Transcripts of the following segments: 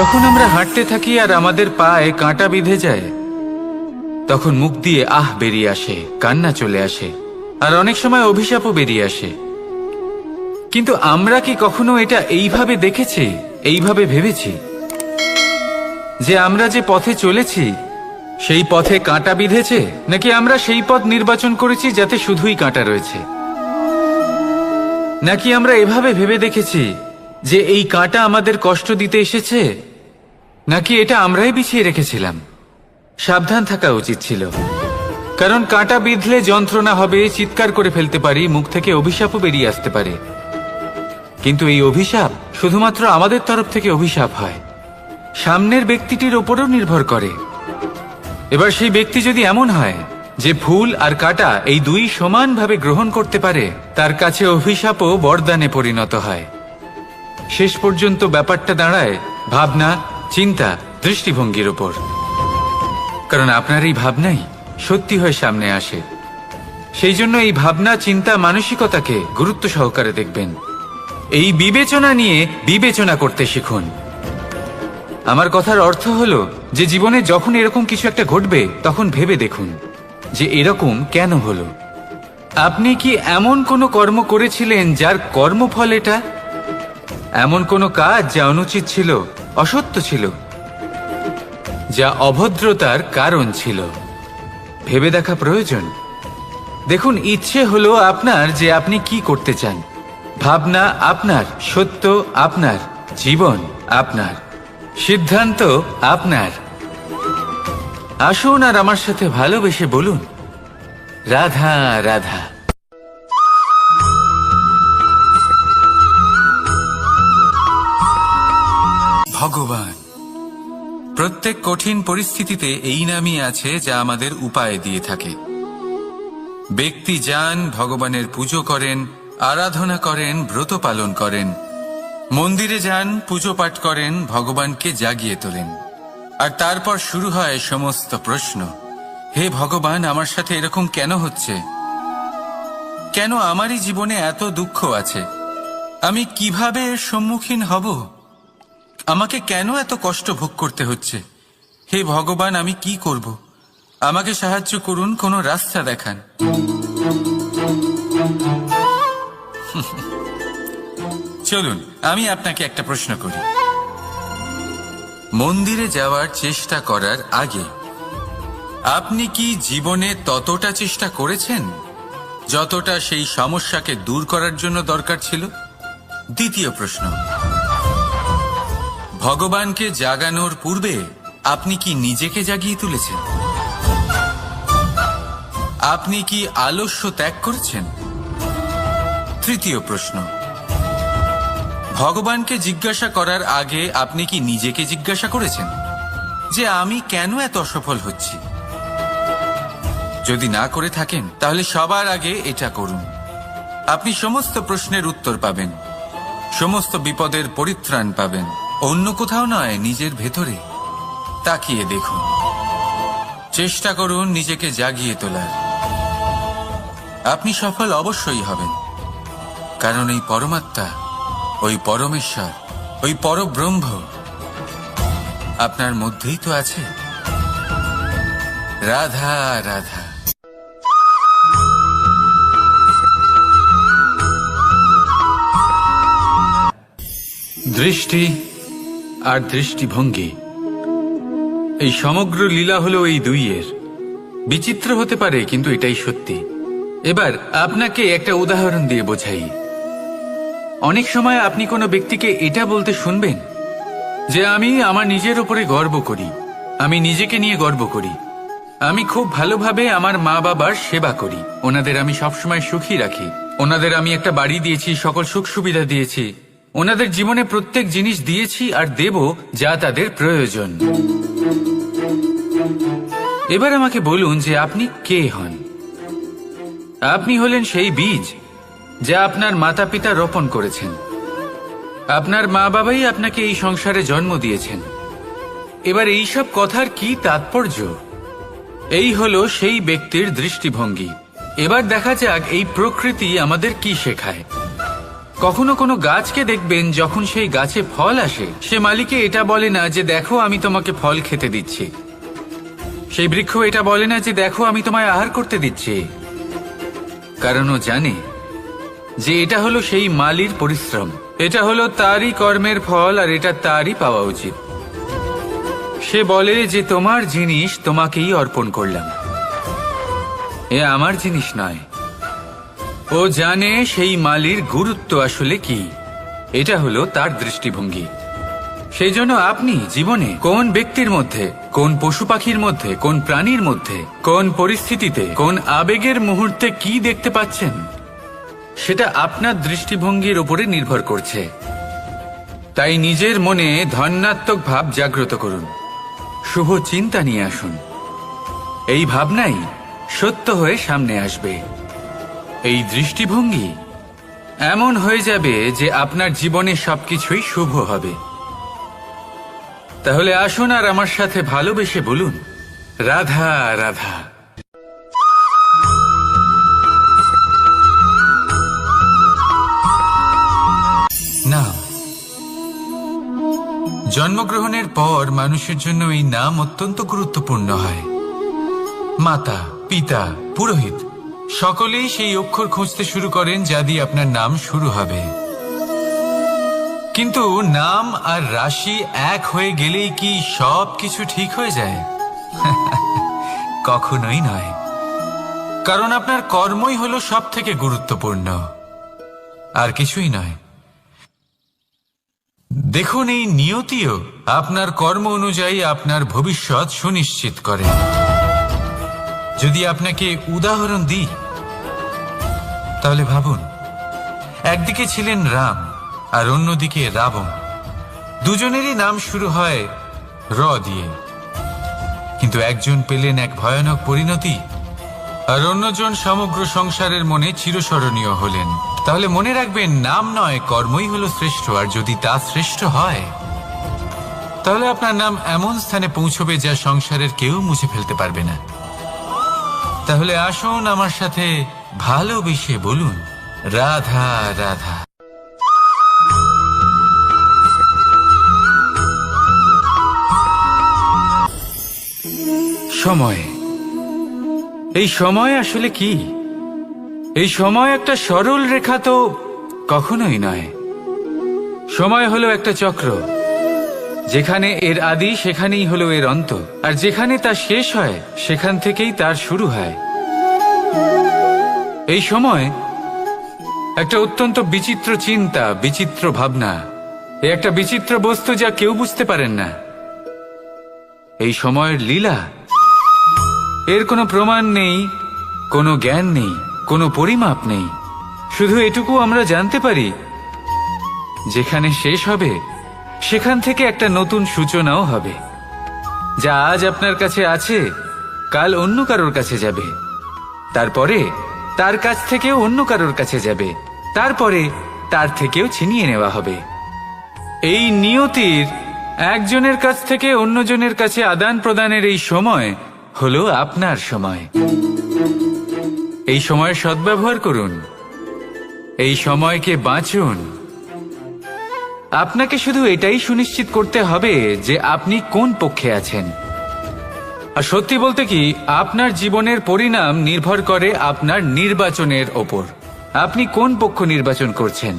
যখন আমরা হাঁটতে থাকি আর আমাদের পায়ে কাঁটা বিঁধে যায়, তখন মুখ দিয়ে আহ বেরিয়ে আসে, কান্না চলে আসে, আর অনেক সময় অভিশাপও বেরিয়ে আসে। কিন্তু আমরা কি কখনো এটা এইভাবে দেখেছি, এইভাবে ভেবেছি যে আমরা যে পথে চলেছি সেই পথে কাঁটা বিঁধেছে, নাকি আমরা সেই পথ নির্বাচন করেছি যাতে শুধুই কাঁটা রয়েছে? নাকি আমরা এভাবে ভেবে দেখেছি যে এই কাঁটা আমাদের কষ্ট দিতে এসেছে, নাকি এটা আমরাই বিছিয়ে রেখেছিলাম? সাবধান থাকা উচিত ছিল, কারণ কাঁটা বিঁধলে যন্ত্রণা হবে, চিৎকার করে ফেলতে পারি, মুখ থেকে অভিশাপও বেরিয়ে আসতে পারে। কিন্তু এই অভিশাপ শুধুমাত্র আমাদের তরফ থেকে অভিশাপ হয়, সামনের ব্যক্তিটির ওপরও নির্ভর করে। এবার সেই ব্যক্তি যদি এমন হয় যে ফুল আর কাঁটা এই দুই সমানভাবে গ্রহণ করতে পারে, তার কাছে অভিশাপও বরদানে পরিণত হয়। শেষ পর্যন্ত ব্যাপারটা দাঁড়ায় ভাবনা, চিন্তা, দৃষ্টিভঙ্গির ওপর। কারণ আপনার এই ভাবনাই সত্যি হয়ে সামনে আসে। সেই জন্য এই ভাবনা, চিন্তা, মানসিকতাকে গুরুত্ব সহকারে দেখবেন। এই বিবেচনা নিয়ে বিবেচনা করতে শিখুন। আমার কথার অর্থ হলো যে জীবনে যখন এরকম কিছু একটা ঘটবে, তখন ভেবে দেখুন যে এরকম কেন হলো। আপনি কি এমন কোনো কর্ম করেছিলেন যার কর্মফল এটা? এমন কোনো কাজ যা অনুচিত ছিল, অসত্য ছিল, যা অভদ্রতার কারণ ছিল? ভেবে দেখা প্রয়োজন। দেখুন, ইচ্ছে হলো আপনার যে আপনি কি করতে চান, ভাবনা আপনার, সত্য আপনার, জীবন আপনার, সিদ্ধান্ত আপনার। আসুন আর আমার সাথে ভালোবেসে বলুন, রাধা রাধা। ভগবান। প্রত্যেক কঠিন পরিস্থিতিতে এই নামই আছে যা আমাদের উপায় দিয়ে থাকে। ব্যক্তি যান, ভগবানের পুজো করেন, আরাধনা করেন, ব্রত পালন করেন, মন্দিরে যান, পুজো পাঠ করেন, ভগবানকে জাগিয়ে তোলেন। আর তারপর শুরু হয় সমস্ত প্রশ্ন। হে ভগবান, আমার সাথে এরকম কেন হচ্ছে? কেন আমারই জীবনে এত দুঃখ আছে? আমি কিভাবে এর সম্মুখীন হব? আমাকে কেন এত কষ্ট ভোগ করতে হচ্ছে? হে ভগবান, আমি কি করব? আমাকে সাহায্য করুন, কোনো রাস্তা দেখান। চলুন আমি আপনাকে একটা প্রশ্ন করি। মন্দিরে যাওয়ার চেষ্টা করার আগে আপনি কি জীবনে ততটা চেষ্টা করেছেন যতটা সেই সমস্যাকে দূর করার জন্য দরকার ছিল? দ্বিতীয় প্রশ্ন, ভগবানকে জাগানোর পূর্বে আপনি কি নিজেকে জাগিয়ে তুলেছেন? আপনি কি আলস্য ত্যাগ করেছেন? তৃতীয় প্রশ্ন, ভগবানকে জিজ্ঞাসা করার আগে আপনি কি নিজেকে জিজ্ঞাসা করেছেন যে আমি কেন এত অসফল হচ্ছি? যদি না করে থাকেন, তাহলে সবার আগে এটা করুন। আপনি সমস্ত প্রশ্নের উত্তর পাবেন, সমস্ত বিপদের পরিত্রাণ পাবেন। অন্য কোথাও নয়, নিজের ভেতরে তাকিয়ে দেখুন। চেষ্টা করুন নিজেকে জাগিয়ে তোলার। আপনি সফল অবশ্যই হবেন, কারণ এই পরমাত্মা, ওই পরমেশ্বর, ওই পরব্রহ্ম আপনার মধ্যেই তো আছে। রাধা রাধা। দৃষ্টি আর দৃষ্টিভঙ্গি, এই সমগ্র লীলা হলো এই দুইয়ের। বিচিত্র হতে পারে, কিন্তু এটাই সত্যি। এবার আপনাকে একটা উদাহরণ দিয়ে বোঝাই। অনেক সময় আপনি কোনো ব্যক্তিকে এটা বলতে শুনবেন যে আমি আমার নিজের উপরে গর্ব করি, আমি নিজেকে নিয়ে গর্ব করি, আমি খুব ভালোভাবে আমার মা বাবার সেবা করি, ওনাদের আমি সবসময় সুখী রাখি, ওনাদের আমি একটা বাড়ি দিয়েছি, সকল সুখ সুবিধা দিয়েছি, ওনাদের জীবনে প্রত্যেক জিনিস দিয়েছি আর দেব যা তাদের প্রয়োজন। এবার আমাকে বলুন যে আপনি কে হন? আপনি হলেন সেই বীজ যা আপনার মাতা পিতা রোপণ করেছেন। আপনার মা বাবাই আপনাকে এই সংসারে জন্ম দিয়েছেন। এবার এইসব কথার কি তাৎপর্য? এই হলো সেই ব্যক্তির দৃষ্টিভঙ্গি। এবার দেখা যাক এই প্রকৃতি আমাদের কি শেখায়। কখনো কোনো গাছকে দেখবেন, যখন সেই গাছে ফল আসে, সে মালিকে এটা বলে না যে দেখো আমি তোমাকে ফল খেতে দিচ্ছি। সেই বৃক্ষ এটা বলে না যে দেখো আমি তোমায় আহার করতে দিচ্ছি, কারণ ও জানে যে এটা হলো সেই মালির পরিশ্রম, এটা হলো তারই কর্মের ফল, আর এটা তারই পাওয়া উচিত। সে বলে যে তোমার জিনিস তোমাকেই অর্পণ করলাম, এ আমার জিনিস নয়। ও জানে সেই মালির গুরুত্ব আসলে কি, এটা হলো তার দৃষ্টিভঙ্গি। সেই জন্য আপনি জীবনে কোন ব্যক্তির মধ্যে, কোন পশু পাখির মধ্যে, কোন প্রাণীর মধ্যে, কোন পরিস্থিতিতে, কোন আবেগের মুহূর্তে কি দেখতে পাচ্ছেন, সেটা আপনার দৃষ্টিভঙ্গির উপরে নির্ভর করছে। তাই নিজের মনে ধন্যাত্মক ভাব জাগ্রত করুন, শুভ চিন্তা নিয়ে আসুন। এই ভাবনাই সত্য হয়ে সামনে আসবে। এই দৃষ্টিভঙ্গি এমন হয়ে যাবে যে আপনার জীবনে সবকিছুই শুভ হবে। তাহলে আসুন আর আমার সাথে ভালোবেসে বলুন, রাধা রাধা। নাম। জন্মগ্রহণের পর মানুষের জন্য এই নাম অত্যন্ত গুরুত্বপূর্ণ হয়। মাতা, পিতা, পুরোহিত সকলেই সেই অক্ষর খুঁজতে শুরু করেন যা দিয়ে আপনার নাম শুরু হবে। কিন্তু নাম আর রাশি এক হয়ে গেলেই কি সব কিছু ঠিক হয়ে যায়? কখনোই নয়, কারণ আপনার কর্মই হলো সব থেকে গুরুত্বপূর্ণ, আর কিছুই নয়। দেখুন, এই নিয়তিও আপনার কর্ম অনুযায়ী আপনার ভবিষ্যৎ সুনিশ্চিত করে। যদি আপনাকে উদাহরণ দিই, তাহলে ভাবুন, একদিকে ছিলেন রাম আর অন্যদিকে রাবণ। দুজনেরই নাম শুরু হয় র দিয়ে, কিন্তু একজন পেলেন এক ভয়ানক পরিণতি, আর অন্যজন সমগ্র সংসারের মনে চিরস্মরণীয় হলেন। তাহলে মনে রাখবেন, নাম নয়, কর্মই হলো শ্রেষ্ঠ। আর যদি তা শ্রেষ্ঠ হয়, তাহলে আপনার নাম এমন স্থানে পৌঁছবে যা সংসারের কেউ মুছে ফেলতে পারবে না। তাহলে আসুন আমার সাথে ভালোবেসে বলুন, রাধা রাধা। সময়। এই সময় আসলে কি? এই সময় একটা সরল রেখা তো কখনোই নয়। সময় হলো একটা চক্র, যেখানে এর আদি সেখানেই হলো এর অন্ত, আর যেখানে তা শেষ হয় সেখান থেকেই তার শুরু হয়। এই সময় একটা অত্যন্ত বিচিত্র চিন্তা, বিচিত্র ভাবনা, একটা বিচিত্র বস্তু যা কেউ বুঝতে পারেন না। এই সময়ের লীলা, এর কোনো প্রমাণ নেই, কোনো জ্ঞান নেই, কোনো পরিমাপ নেই। শুধু এটুকু আমরা জানতে পারি, যেখানে শেষ হবে সেখান থেকে একটা নতুন সূচনাও হবে। যা আজ আপনার কাছে আছে, কাল অন্য কারোর কাছে যাবে, তারপরে তার কাছ থেকেও অন্য কারোর কাছে যাবে, তারপরে তার থেকেও ছিনিয়ে নেওয়া হবে। এই নিয়তির একজনের কাছ থেকে অন্যজনের কাছে আদান প্রদানের এই সময় হলো আপনার সময়। এই সময়ের সদ্ব্যবহার করুন, এই সময়কে বাঁচুন। আপনাকে শুধু এটাই সুনিশ্চিত করতে হবে যে আপনি কোন পক্ষে আছেন। আর সত্যি বলতে কি, আপনার জীবনের পরিণাম নির্ভর করে আপনার নির্বাচনের ওপর। আপনি কোন পক্ষ নির্বাচন করছেন।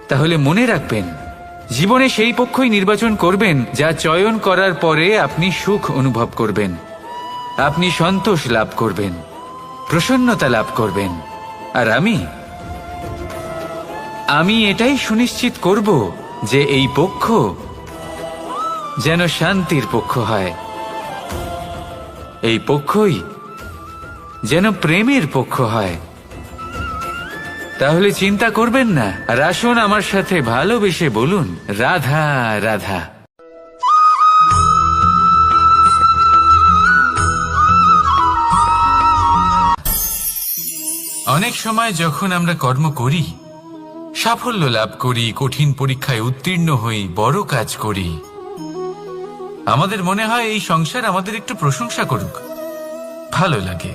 তাহলে মনে রাখবেন, জীবনে সেই পক্ষই নির্বাচন করবেন যা চয়ন করার পরে আপনি সুখ অনুভব করবেন, আপনি সন্তোষ লাভ করবেন, প্রসন্নতা লাভ করবেন। আর আমি এটাই সুনিশ্চিত করব যে এই পক্ষ যেন শান্তির পক্ষ হয়, এই পক্ষই যেন প্রেমের পক্ষ হয়। তাহলে চিন্তা করবেন না, আর আসুন আমার সাথে ভালোবেসে বলুন, রাধা রাধা। অনেক সময় যখন আমরা কর্ম করি, সাফল্য লাভ করি, কঠিন পরীক্ষায় উত্তীর্ণ হই, বড় কাজ করি, আমাদের মনে হয় এই সংসার আমাদের একটু প্রশংসা করুক, ভালো লাগে।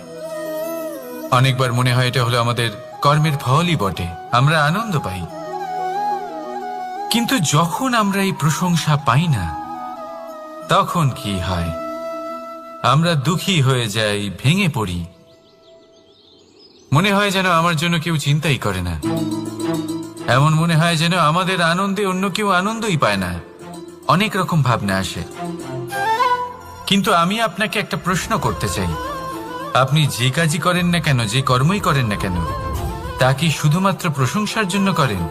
অনেকবার মনে হয় এটা হলো আমাদের কর্মের ফলই বটে, আমরা আনন্দ পাই। কিন্তু যখন আমরা এই প্রশংসা পাই না, তখন কি হয়? আমরা দুঃখী হয়ে যাই, ভেঙে পড়ি। মনে হয় যেন আমার জন্য কেউ চিন্তাই করে না। এমন মনে হয় যেন আমাদের আনন্দে অন্য কেউ আনন্দই পায় না। অনেক রকম ভাবনা আসে। কিন্তু আমি আপনাকে একটা প্রশ্ন করতে চাই, আপনি যে কাজই করেন না কেন, যে কর্মই করেন না কেন, তা কি শুধুমাত্র প্রশংসার জন্য করেন?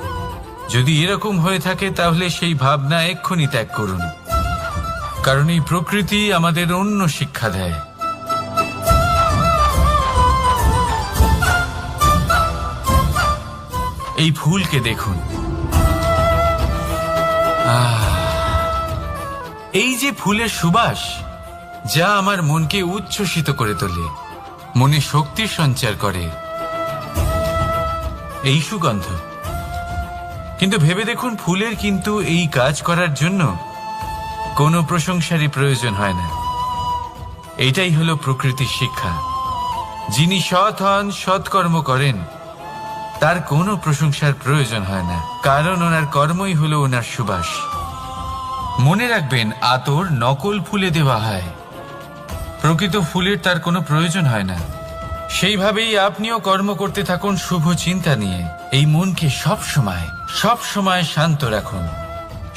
যদি এরকম হয়ে থাকে তাহলে সেই ভাবনা এক্ষুনি ত্যাগ করুন, কারণ এই প্রকৃতি আমাদের অন্য শিক্ষা দেয়। এই ফুলকে দেখুন, এই যে ফুলের সুবাস, যা আমার মনকে উচ্ছ্বসিত করে তোলে, মনে শক্তির সঞ্চার করে, এই সুগন্ধ। কিন্তু ভেবে দেখুন, ফুলের কিন্তু এই কাজ করার জন্য কোনো প্রশংসারই প্রয়োজন হয় না। এইটাই হলো প্রকৃতির শিক্ষা। যিনি সৎ হন, সৎকর্ম করেন, তার কোনো প্রশংসার প্রয়োজন হয় না, কারণ ওনার কর্মই হলো ওনার সুবাস। মনে রাখবেন, আতর নকল ফুলে দেওয়া হয়, প্রকৃত ফুলের তার কোনো প্রয়োজন হয় না। সেইভাবেই আপনিও কর্ম করতে থাকুন শুভ চিন্তা নিয়ে। এই মনকে সব সময় শান্ত রাখুন,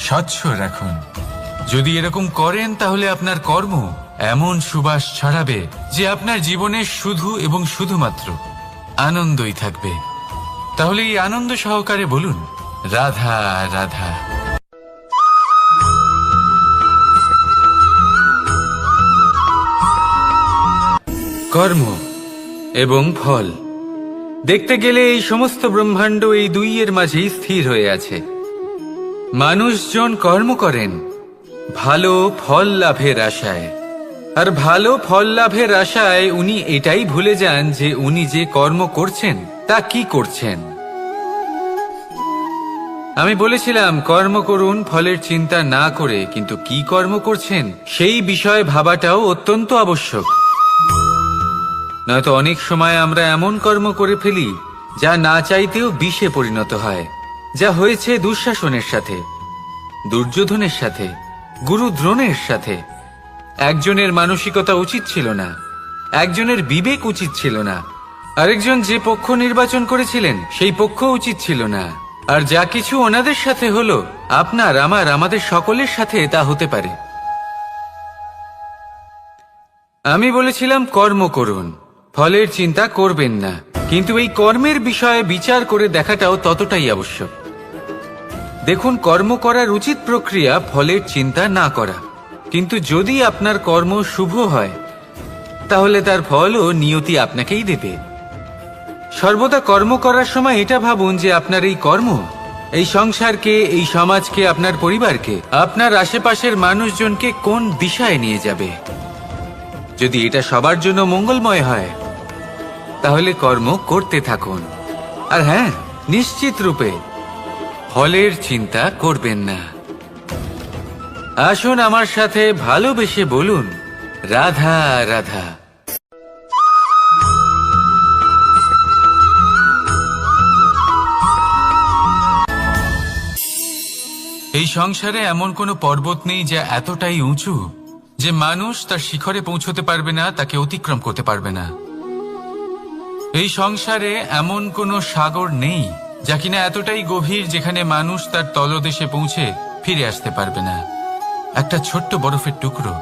স্বচ্ছ রাখুন। যদি এরকম করেন তাহলে আপনার কর্ম এমন সুবাস ছড়াবে যে আপনার জীবনে শুধু এবং শুধুমাত্র আনন্দই থাকবে। তাহলে এই আনন্দ সহকারে বলুন, রাধা রাধা। কর্ম এবং ফল দেখতে গেলে এই সমস্ত ব্রহ্মাণ্ড এই দুইয়ের মাঝেই স্থির হয়ে আছে। মানুষজন কর্ম করেন ভালো ফল লাভের আশায়, আর ভালো ফল লাভের আশায় উনি এটাই ভুলে যান যে উনি যে কর্ম করছেন তা কি করছেন। আমি বলেছিলাম কর্ম করুন ফলের চিন্তা না করে, কিন্তু কি কর্ম করছেন সেই বিষয়ে ভাবাটাও অত্যন্ত আবশ্যক। নয়তো অনেক সময় আমরা এমন কর্ম করে ফেলি যা না চাইতেও বিষে পরিণত হয়, যা হয়েছে দুঃশাসনের সাথে, দুর্যোধনের সাথে, গুরু দ্রোণের সাথে। একজনের মানসিকতা উচিত ছিল না, একজনের বিবেক উচিত ছিল না, আরেকজন যে পক্ষ নির্বাচন করেছিলেন সেই পক্ষ উচিত ছিল না। আর যা কিছু ওনাদের সাথে হলো, আপনার আমাদের সকলের সাথে তা হতে পারে। আমি বলেছিলাম কর্ম করুন, ফলের চিন্তা করবেন না, কিন্তু এই কর্মের বিষয়ে বিচার করে দেখাটাও ততটাই আবশ্যক। দেখুন, কর্ম করার উচিত প্রক্রিয়া ফলের চিন্তা না করা, কিন্তু যদি আপনার কর্ম শুভ হয় তাহলে তার ফলও নিয়তি আপনাকেই দেবে। সর্বদা কর্ম করার সময় এটা ভাবুন যে আপনার এই কর্ম এই সংসারকে, এই সমাজকে, আপনার পরিবারকে, আপনার আশেপাশের মানুষজনকে কোন দিশায় নিয়ে যাবে। যদি এটা সবার জন্য মঙ্গলময় হয় তাহলে কর্ম করতে থাকুন। আর হ্যাঁ, নিশ্চিত রূপে ফলের চিন্তা করবেন না। আসুন আমার সাথে ভালোবেসে বলুন, রাধা রাধা। এই সংসারে এমন কোনো পর্বত নেই যা এতটাই উঁচু যে মানুষ তার শিখরে পৌঁছতে পারবে না, তাকে অতিক্রম করতে পারবে না। এই সংসারে এমন কোনো সাগর নেই যা কিনা এতটাই গভীর যেখানে মানুষ তার তলদেশে পৌঁছে ফিরে আসতে পারবে না। একটা ছোট্ট বরফের টুকরো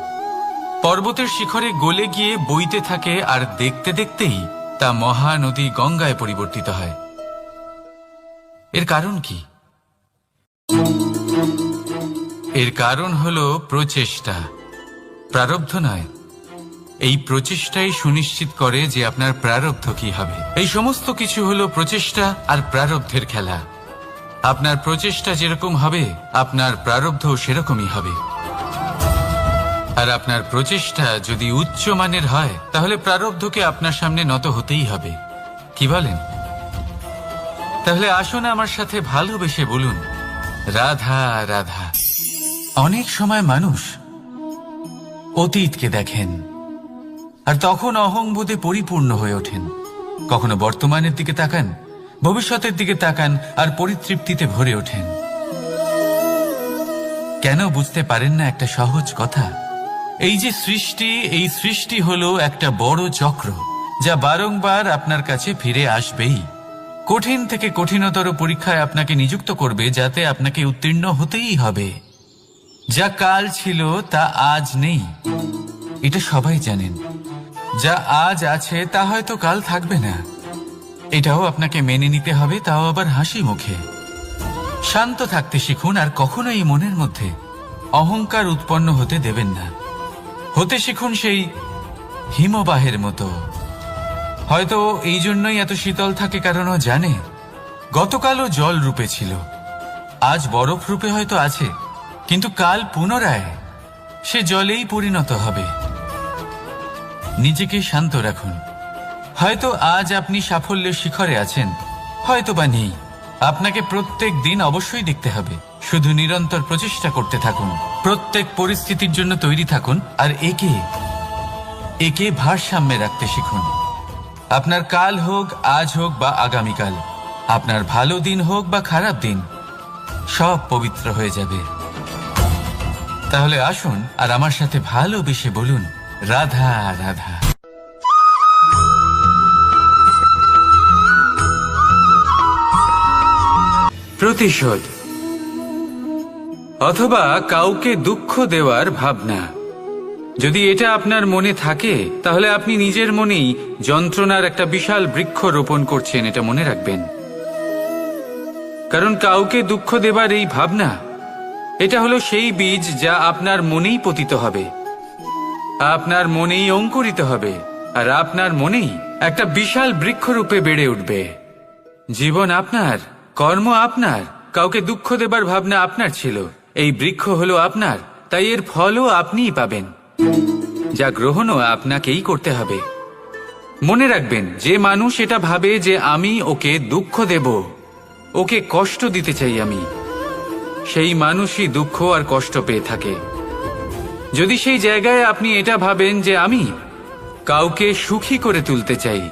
পর্বতের শিখরে গলে গিয়ে বইতে থাকে, আর দেখতে দেখতেই তা মহানদী গঙ্গায় পরিবর্তিত হয়। এর কারণ কি? এর কারণ হলো প্রচেষ্টা, প্রারব্ধ নয়। এই প্রচেষ্টাই সুনিশ্চিত করে যে আপনার প্রারব্ধ কি হবে। এই সমস্ত কিছু হলো প্রচেষ্টা আর প্রারব্ধের খেলা। আপনার প্রচেষ্টা যেরকম হবে আপনার প্রারব্ধ সেরকমই হবে। আর আপনার প্রচেষ্টা যদি উচ্চ মানের হয় তাহলে প্রারব্ধকে আপনার সামনে নত হতেই হবে। কি বলেন? তাহলে আসুন আমার সাথে ভালোবেসে বলুন, রাধা রাধা। অনেক সময় মানুষ অতীতকে দেখেন আর তখন অহংবোধে পরিপূর্ণ হয়ে ওঠেন। কখনো বর্তমানের দিকে তাকান ভবিষ্যতের দিকে তাকান আর পরিতৃপ্তিতে ভরে ওঠেন। কেন বুঝতে পারেন না একটা সহজ কথা? এই যে সৃষ্টি, এই সৃষ্টি হলো একটা বড় চক্র, যা বারংবার আপনার কাছে ফিরে আসবেই। কঠিন থেকে কঠিনতর পরীক্ষায় আপনাকে নিযুক্ত করবে, যাতে আপনাকে উত্তীর্ণ হতেই হবে। যা কাল ছিল তা আজ নেই, এটা সবাই জানেন। যা আজ আছে তা হয়তো কাল থাকবে না, এটাও আপনাকে মেনে নিতে হবে, তাও আবার হাসি মুখে। শান্ত থাকতে শিখুন আর কখনোই মনের মধ্যে অহংকার উৎপন্ন হতে দেবেন না। হতে শিখুন সেই হিমবাহের মতো। হয়তো এই জন্যই এত শীতল থাকে, কারণ ও জানে গতকালও জল রূপে ছিল, আজ বরফ রূপে হয়তো আছে, কিন্তু কাল পুনরায় সে জলেই পরিণত হবে। নিজেকে শান্ত রাখুন। হয়তো আজ আপনি সাফল্যের শিখরে আছেন, হয়তো বা নেই। আপনাকে প্রত্যেক দিন অবশ্যই দেখতে হবে। শুধু নিরন্তর প্রচেষ্টা করতে থাকুন, প্রত্যেক পরিস্থিতির জন্য তৈরি থাকুন, আর একে ভারসাম্যে রাখতে শিখুন। আপনার কাল হোক, আজ হোক বা আগামীকাল, আপনার ভালো দিন হোক বা খারাপ দিন, সব পবিত্র হয়ে যাবে। তাহলে আসুন আর আমার সাথে ভালোবেসে বলুন, রাধা রাধা। প্রতিশোধ অথবা কাউকে দুঃখ দেওয়ার ভাবনা, যদি এটা আপনার মনে থাকে, তাহলে আপনি নিজের মনেই যন্ত্রণার একটা বিশাল বৃক্ষ রোপণ করছেন, এটা মনে রাখবেন। কারণ কাউকে দুঃখ দেবার এই ভাবনা, এটা হলো সেই বীজ যা আপনার মনেই পতিত হবে, আপনার মনেই অঙ্কুরিত হবে, আর আপনার মনেই একটা বিশাল বৃক্ষরূপে বেড়ে উঠবে। জীবন আপনার, কর্ম আপনার, কাউকে দুঃখ দেবার ভাবনা আপনার ছিল, এই বৃক্ষ হলো আপনার, তাই এর ফলও আপনিই পাবেন, যা গ্রহণও আপনাকেই করতে হবে। মনে রাখবেন, যে মানুষ এটা ভাবে যে আমি ওকে দুঃখ দেব, ওকে কষ্ট দিতে চাই আমি, সেই মানুষই দুঃখ আর কষ্ট পেয়ে থাকে। যদি সেই জায়গায় আপনি এটা ভাবেন যে আমি কাউকে সুখী করে তুলতে চাই,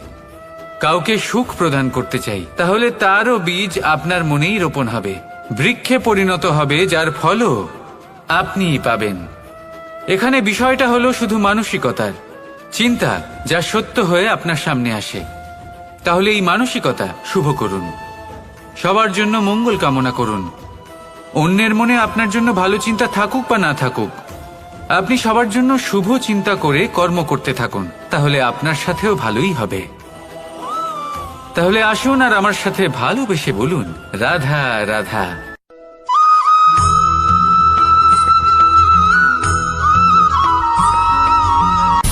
কাউকে সুখ প্রদান করতে চাই, তাহলে তারও বীজ আপনার মনেই রোপণ হবে, বৃক্ষে পরিণত হবে, যার ফলও আপনিই পাবেন। এখানে বিষয়টা হলো শুধু মানসিকতার চিন্তা, যা সত্য হয়ে আপনার সামনে আসে। তাহলে এই মানসিকতা শুভ করুন, সবার জন্য মঙ্গল কামনা করুন। অন্যের মনে আপনার জন্য ভালো চিন্তা থাকুক বা না থাকুক, আপনি সবার জন্য শুভ চিন্তা করে কর্ম করতে থাকুন, তাহলে আপনার সাথেও ভালোই হবে। তাহলে আসুন আর আমার সাথে ভালোবেসে বলুন, রাধা রাধা।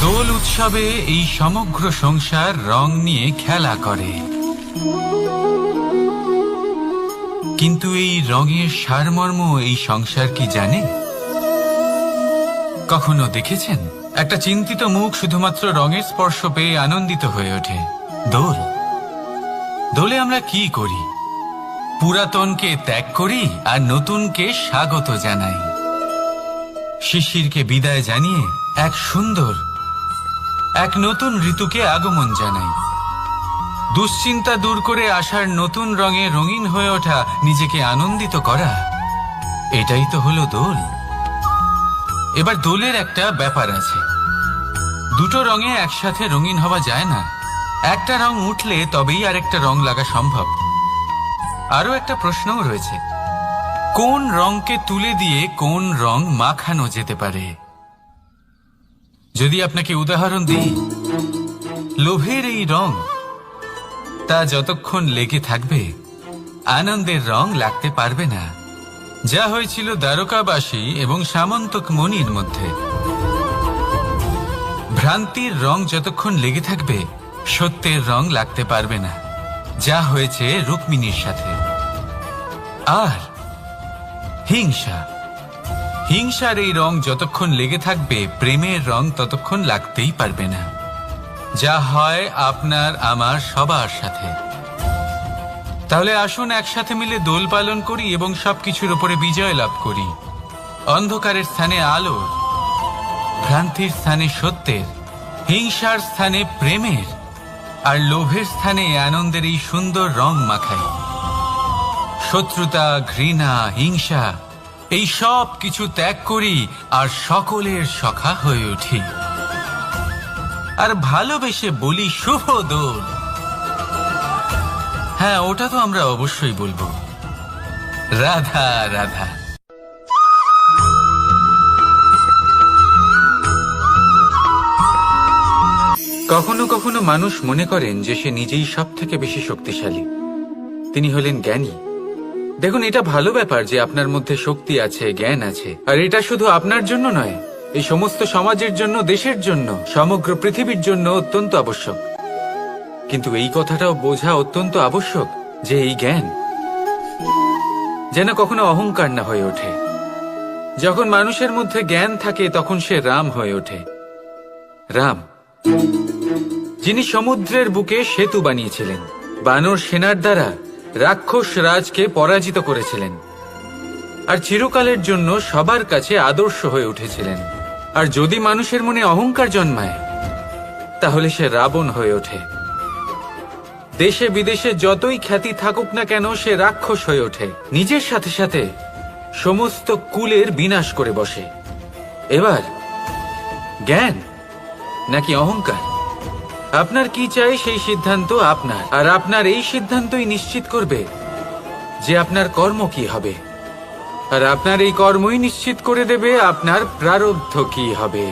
দোল উৎসবে এই সমগ্র সংসার রং নিয়ে খেলা করে, কিন্তু এই রঙের সারমর্ম এই সংসার কি জানে? কখনো দেখেছেন একটা চিন্তিত মুখ শুধুমাত্র রঙের স্পর্শ পেয়ে আনন্দিত হয়ে ওঠে? দোলে আমরা কি করি? পুরাতনকে ত্যাগ করি আর নতুনকে স্বাগত জানাই। শিশিরকে বিদায় জানিয়ে এক সুন্দর, এক নতুন ঋতুকে আগমন জানাই। দুশ্চিন্তা দূর করে আসার নতুন রঙে রঙিন হয়ে ওঠা, নিজেকে আনন্দিত করা, এটাই তো হলো দোল। এবার দোলের একটা ব্যাপার আছে, দুটো রঙে একসাথে রঙিন হওয়া যায় না। একটা রং উঠলে তবেই আরেকটা রং লাগা সম্ভব। আরো একটা প্রশ্নও রয়েছে, কোন রংকে তুলে দিয়ে কোন রং মাখানো যেতে পারে? যদি আপনাকে উদাহরণ দিই, লোভের এই রং, তা যতক্ষণ লেগে থাকবে আনন্দের রং লাগতে পারবে না, যা হয়েছিল দ্বারকাবাসী এবং সামন্তক মণির মধ্যে। ভ্রান্তির রং যতক্ষণ লেগে থাকবে সত্যের রং লাগতে পারবে না, যা হয়েছে রুক্মিণীর সাথে। আর হিংসার এই রং যতক্ষণ লেগে থাকবে প্রেমের রং ততক্ষণ লাগতেই পারবে না, যা হয় আপনার আমার সবার সাথে। তাহলে আসুন একসাথে মিলে দোল পালন করি এবং সবকিছুর উপরে বিজয় লাভ করি। অন্ধকারের স্থানে আলোর, ভ্রান্তির স্থানে সত্যের, হিংসার স্থানে প্রেমের, আর লোভের স্থানে আনন্দের এই সুন্দর রং মাখাই। শত্রুতা, ঘৃণা, হিংসা এই সব কিছু ত্যাগ করি আর সকলের সখা হয়ে উঠি। আর ভালোবেসে বলি শুভ দোল। হ্যাঁ, ওটা তো আমরা অবশ্যই বলবো, রাধা রাধা। কখনো কখনো মানুষ মনে করেন যে সে নিজেই সব থেকে বেশি শক্তিশালী, তিনি হলেন জ্ঞানী। দেখুন, এটা ভালো ব্যাপার যে আপনার মধ্যে শক্তি আছে, জ্ঞান আছে, আর এটা শুধু আপনার জন্য নয়, এই সমস্ত সমাজের জন্য, দেশের জন্য, সমগ্র পৃথিবীর জন্য অত্যন্ত আবশ্যক। কিন্তু এই কথাটাও বোঝা অত্যন্ত আবশ্যক যে এই জ্ঞান যেন কখনো অহংকার না হয়ে ওঠে। যখন মানুষের মধ্যে জ্ঞান থাকে তখন সে রাম হয়ে ওঠে। রাম, যিনি সমুদ্রের বুকে সেতু বানিয়েছিলেন, বানর সেনার দ্বারা রাক্ষস রাজকে পরাজিত করেছিলেন, আর চিরকালের জন্য সবার কাছে আদর্শ হয়ে উঠেছিলেন। আর যদি মানুষের মনে অহংকার জন্মায় তাহলে সে রাবণ হয়ে ওঠে। দেশে বিদেশে যতই খ্যাতি থাকুক না কেন, সে রাক্ষস হয়ে ওঠে, নিজের সাথে সাথে সমস্ত কুলের বিনাশ করে বসে। এবার জ্ঞান নাকি অহংকার, আপনার কি চাই সেই সিদ্ধান্ত আপনার, আর আপনার এই সিদ্ধান্তই নিশ্চিত করবে যে আপনার কর্ম কি হবে, আর আপনার এই কর্মই নিশ্চিত করে দেবে আপনার প্রারব্ধ কি হবে।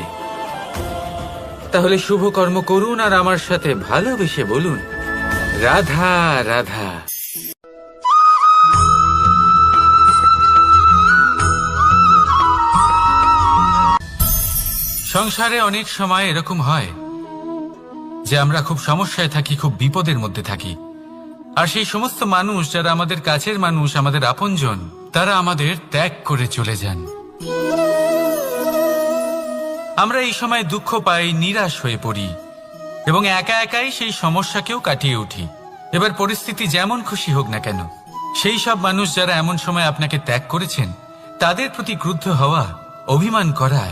তাহলে শুভ কর্ম করুন আর আমার সাথে ভালোবেসে বলুন, রাধা রাধা। সংসারে অনেক সময় এরকম হয় যে আমরা খুব সমস্যায় থাকি, খুব বিপদের মধ্যে থাকি, আর সেই সমস্ত মানুষ যারা আমাদের কাছের মানুষ, আমাদের আপনজন, তারা আমাদের ত্যাগ করে চলে যান। আমরা এই সময় দুঃখ পাই, নিরাশ হয়ে পড়ি এবং একা একাই সেই সমস্যাকেও কাটিয়ে উঠি। এবার পরিস্থিতি যেমন খুশি হোক না কেন, সেই সব মানুষ যারা এমন সময় আপনাকে ত্যাগ করেছেন তাদের প্রতি ক্রুদ্ধ হওয়া, অভিমান করা,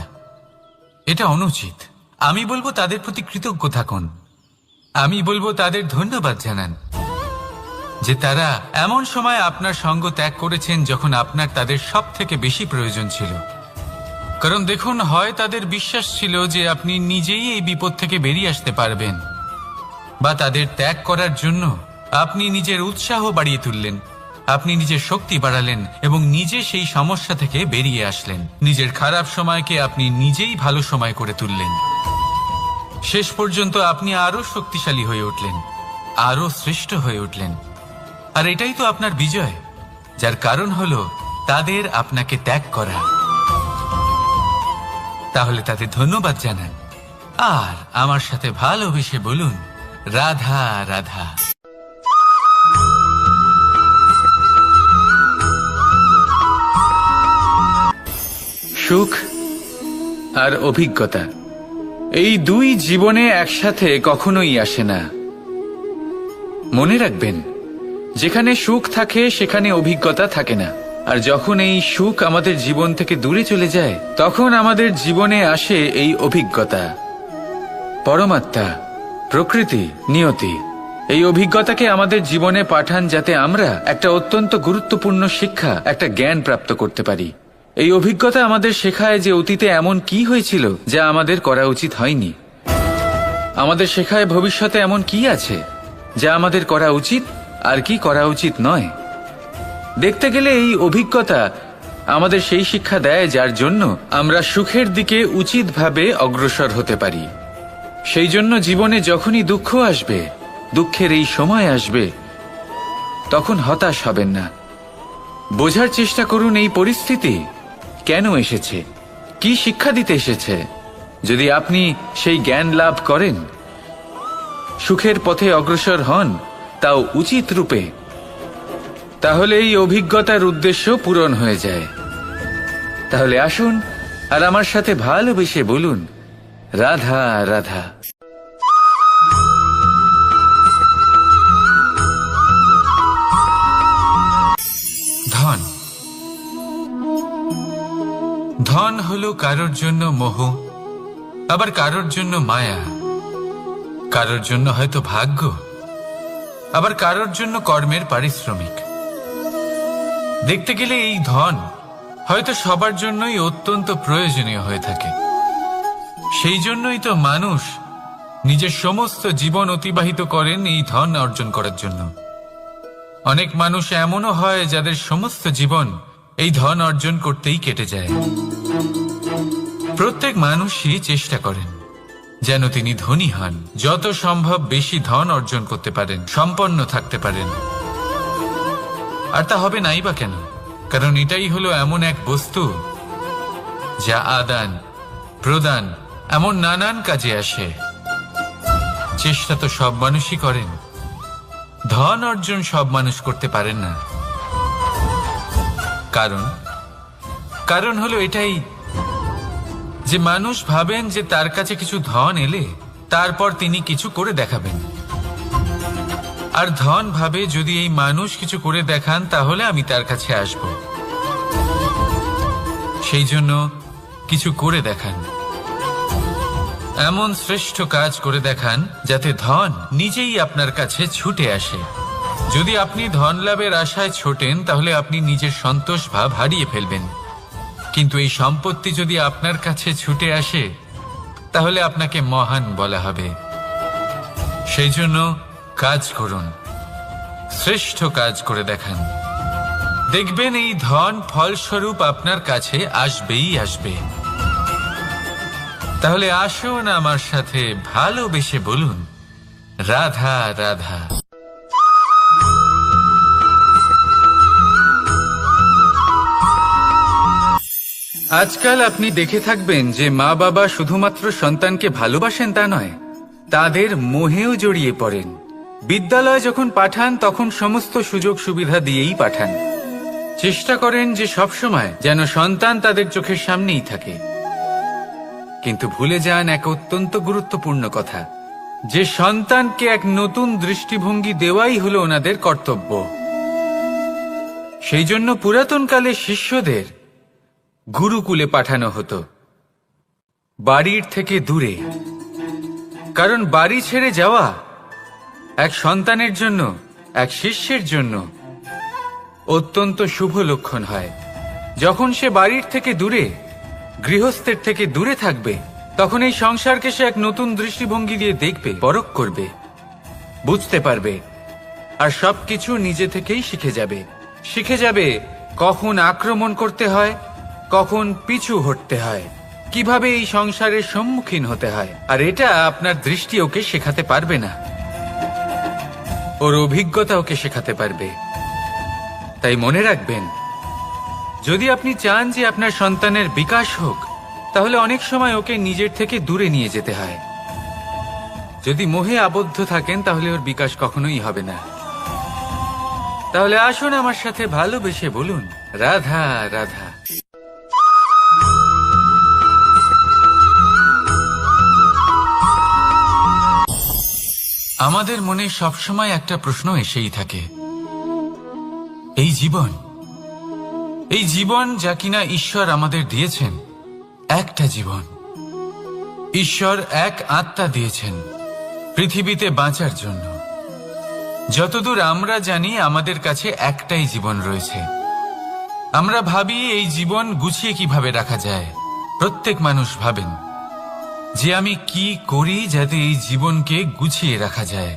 এটা অনুচিত। আমি বলবো তাদের প্রতি কৃতজ্ঞ থাকুন। আমি বলবো তাদের ধন্যবাদ জানান যে তারা এমন সময় আপনার সঙ্গ ত্যাগ করেছেন যখন আপনার তাদের সব থেকে বেশি প্রয়োজন ছিল। কারণ দেখুন, হয় তাদের বিশ্বাস ছিল যে আপনি নিজেই এই বিপদ থেকে বেরিয়ে আসতে পারবেন, বা তাদের ত্যাগ করার জন্য আপনি নিজের উৎসাহ বাড়িয়ে তুললেন, আপনি নিজের শক্তি বাড়ালেন এবং নিজে সেই সমস্যা থেকে বেরিয়ে আসলেন। নিজের খারাপ সময়কে আপনি নিজেই ভালো সময় করে তুললেন। শেষ পর্যন্ত আপনি আরো শক্তিশালী হয়ে উঠলেন, আরো শ্রেষ্ঠ হয়ে উঠলেন। আর এটাই তো আপনার বিজয়, যার কারণ হলো তাদের আপনাকে ত্যাগ করা। তাহলে তাদের ধন্যবাদ জানান আর আমার সাথে ভালোবেসে বলুন, রাধা রাধা। সুখ আর অভিজ্ঞতা, এই দুই জীবনে একসাথে কখনোই আসে না। মনে রাখবেন, যেখানে সুখ থাকে সেখানে অভিজ্ঞতা থাকে না। আর যখন এই সুখ আমাদের জীবন থেকে দূরে চলে যায় তখন আমাদের জীবনে আসে এই অভিজ্ঞতা। পরমাত্মা, প্রকৃতি, নিয়তি এই অভিজ্ঞতাকে আমাদের জীবনে পাঠান যাতে আমরা একটা অত্যন্ত গুরুত্বপূর্ণ শিক্ষা, একটা জ্ঞান প্রাপ্ত করতে পারি। এই অভিজ্ঞতা আমাদের শেখায় যে অতীতে এমন কি হয়েছিল যা আমাদের করা উচিত হয়নি। আমাদের শেখায় ভবিষ্যতে এমন কি আছে যা আমাদের করা উচিত আর কি করা উচিত নয়। দেখতে গেলে এই অভিজ্ঞতা আমাদের সেই শিক্ষা দেয় যার জন্য আমরা সুখের দিকে উচিতভাবে অগ্রসর হতে পারি। সেই জন্য জীবনে যখনই দুঃখ আসবে, দুঃখের এই সময় আসবে, তখন হতাশ হবেন না। বোঝার চেষ্টা করুন এই পরিস্থিতি কেন এসেছে, কি শিক্ষা দিতে এসেছে। যদি আপনি সেই জ্ঞান লাভ করেন, সুখের পথে অগ্রসর হন, তাও উচিত রূপে, তাহলে এই অভিজ্ঞতার উদ্দেশ্য পূরণ হয়ে যায়। তাহলে আসুন আর আমার সাথে ভালোবেসে বলুন, রাধা রাধা। ধন, ধন হলো কারোর জন্য মোহ, আবার কারোর জন্য মায়া। কারোর জন্য হয়তো ভাগ্য, আবার কারোর জন্য কর্মের পারিশ্রমিক। দেখতে গেলে এই ধন হয়তো সবার জন্যই অত্যন্ত প্রয়োজনীয় হয়ে থাকে। সেই জন্যই তো মানুষ নিজের সমস্ত জীবন অতিবাহিত করেন এই ধন অর্জন করার জন্য। অনেক মানুষ এমনও হয় যাদের সমস্ত জীবন এই ধন অর্জন করতেই কেটে যায়। প্রত্যেক মানুষই চেষ্টা করেন যেন তিনি ধনী হন, যত সম্ভব বেশি ধন অর্জন করতে পারেন, সম্পন্ন থাকতে পারেন। আর তা হবে নাই বা কেন? কারণ এটাই হলো এমন এক বস্তু যা আদান প্রদান এমন নানান কাজে আসে। চেষ্টা তো সব মানুষই করেন, ধন অর্জন সব মানুষ করতে পারেন না। কারণ হলো এটাই যে মানুষ ভাবেন যে তার কাছে কিছু ধন এলে তারপর তিনি কিছু করে দেখাবেন, আর ধন ভাবে যদি এই মানুষ কিছু করে দেখান তাহলে আমি তার কাছে আসব। সেই জন্য কিছু করে দেখান, এমন শ্রেষ্ঠ কাজ করে দেখান যাতে ধন নিজেই আপনার কাছে ছুটে আসে। যদি আপনি ধন লাভের আশায় ছোটেন তাহলে আপনি নিজের সন্তোষ ভাব হারিয়ে ফেলবেন, কিন্তু এই সম্পত্তি যদি আপনার কাছে ছুটে আসে তাহলে আপনাকে মহান বলা হবে। সেই জন্য কাজ করুন, শ্রেষ্ঠ কাজ করে দেখান, দেখবেন এই ধন ফলস্বরূপ আপনার কাছে আসবেই আসবে। তাহলে আসুন আমার সাথে ভালোবেসে বলুন, রাধা রাধা। আজকাল আপনি দেখে থাকবেন যে মা বাবা শুধুমাত্র সন্তানকে ভালোবাসেন তা নয়, তাদের মোহেও জড়িয়ে পড়েন। বিদ্যালয়ে যখন পাঠান তখন সমস্ত সুযোগ সুবিধা দিয়েই পাঠান। চেষ্টা করেন যে সবসময় যেন সন্তান তাদের চোখের সামনেই থাকে, কিন্তু ভুলে যান এক অত্যন্ত গুরুত্বপূর্ণ কথা, যে সন্তানকে এক নতুন দৃষ্টিভঙ্গি দেওয়াই হলো ওনাদের কর্তব্য। সেই জন্য পুরাতন কালে শিষ্যদের গুরুকুলে পাঠানো হতো, বাড়ির থেকে দূরে। কারণ বাড়ি ছেড়ে যাওয়া এক সন্তানের জন্য, এক শিষ্যের জন্য অত্যন্ত শুভ লক্ষণ হয়। যখন সে বাড়ির থেকে দূরে, গৃহস্থের থেকে দূরে থাকবে, তখন এই সংসারকে সে এক নতুন দৃষ্টিভঙ্গি দিয়ে দেখবে, পরখ করবে, বুঝতে পারবে, আর সবকিছু নিজে থেকেই শিখে যাবে কখন আক্রমণ করতে হয়, কখন পিছু হটতে হয়, কিভাবে এই সংসারের সম্মুখীন হতে হয়। আর এটা আপনার দৃষ্টি ওকে শেখাতে পারবে না, ওর অভিজ্ঞতা ওকে শেখাতে পারবে। তাই মনে রাখবেন, যদি আপনি চান যে আপনার সন্তানের বিকাশ হোক, তাহলে অনেক সময় ওকে নিজের থেকে দূরে নিয়ে যেতে হয়। যদি মোহে আবদ্ধ থাকেন তাহলে ওর বিকাশ কখনোই হবে না। তাহলে আসুন আমার সাথে ভালোবেসে বলুন, রাধা রাধা। আমাদের মনে সবসময় একটা প্রশ্ন এসেই থাকে, এই জীবন যা কিনা ঈশ্বর আমাদের দিয়েছেন, একটা জীবন, ঈশ্বর এক আত্মা দিয়েছেন পৃথিবীতে বাঁচার জন্য। যতদূর আমরা জানি আমাদের কাছে একটাই জীবন রয়েছে। আমরা ভাবি এই জীবন গুছিয়ে কিভাবে রাখা যায়। প্রত্যেক মানুষ ভাবেন যে আমি কি করি যাতে এই জীবনকে গুছিয়ে রাখা যায়,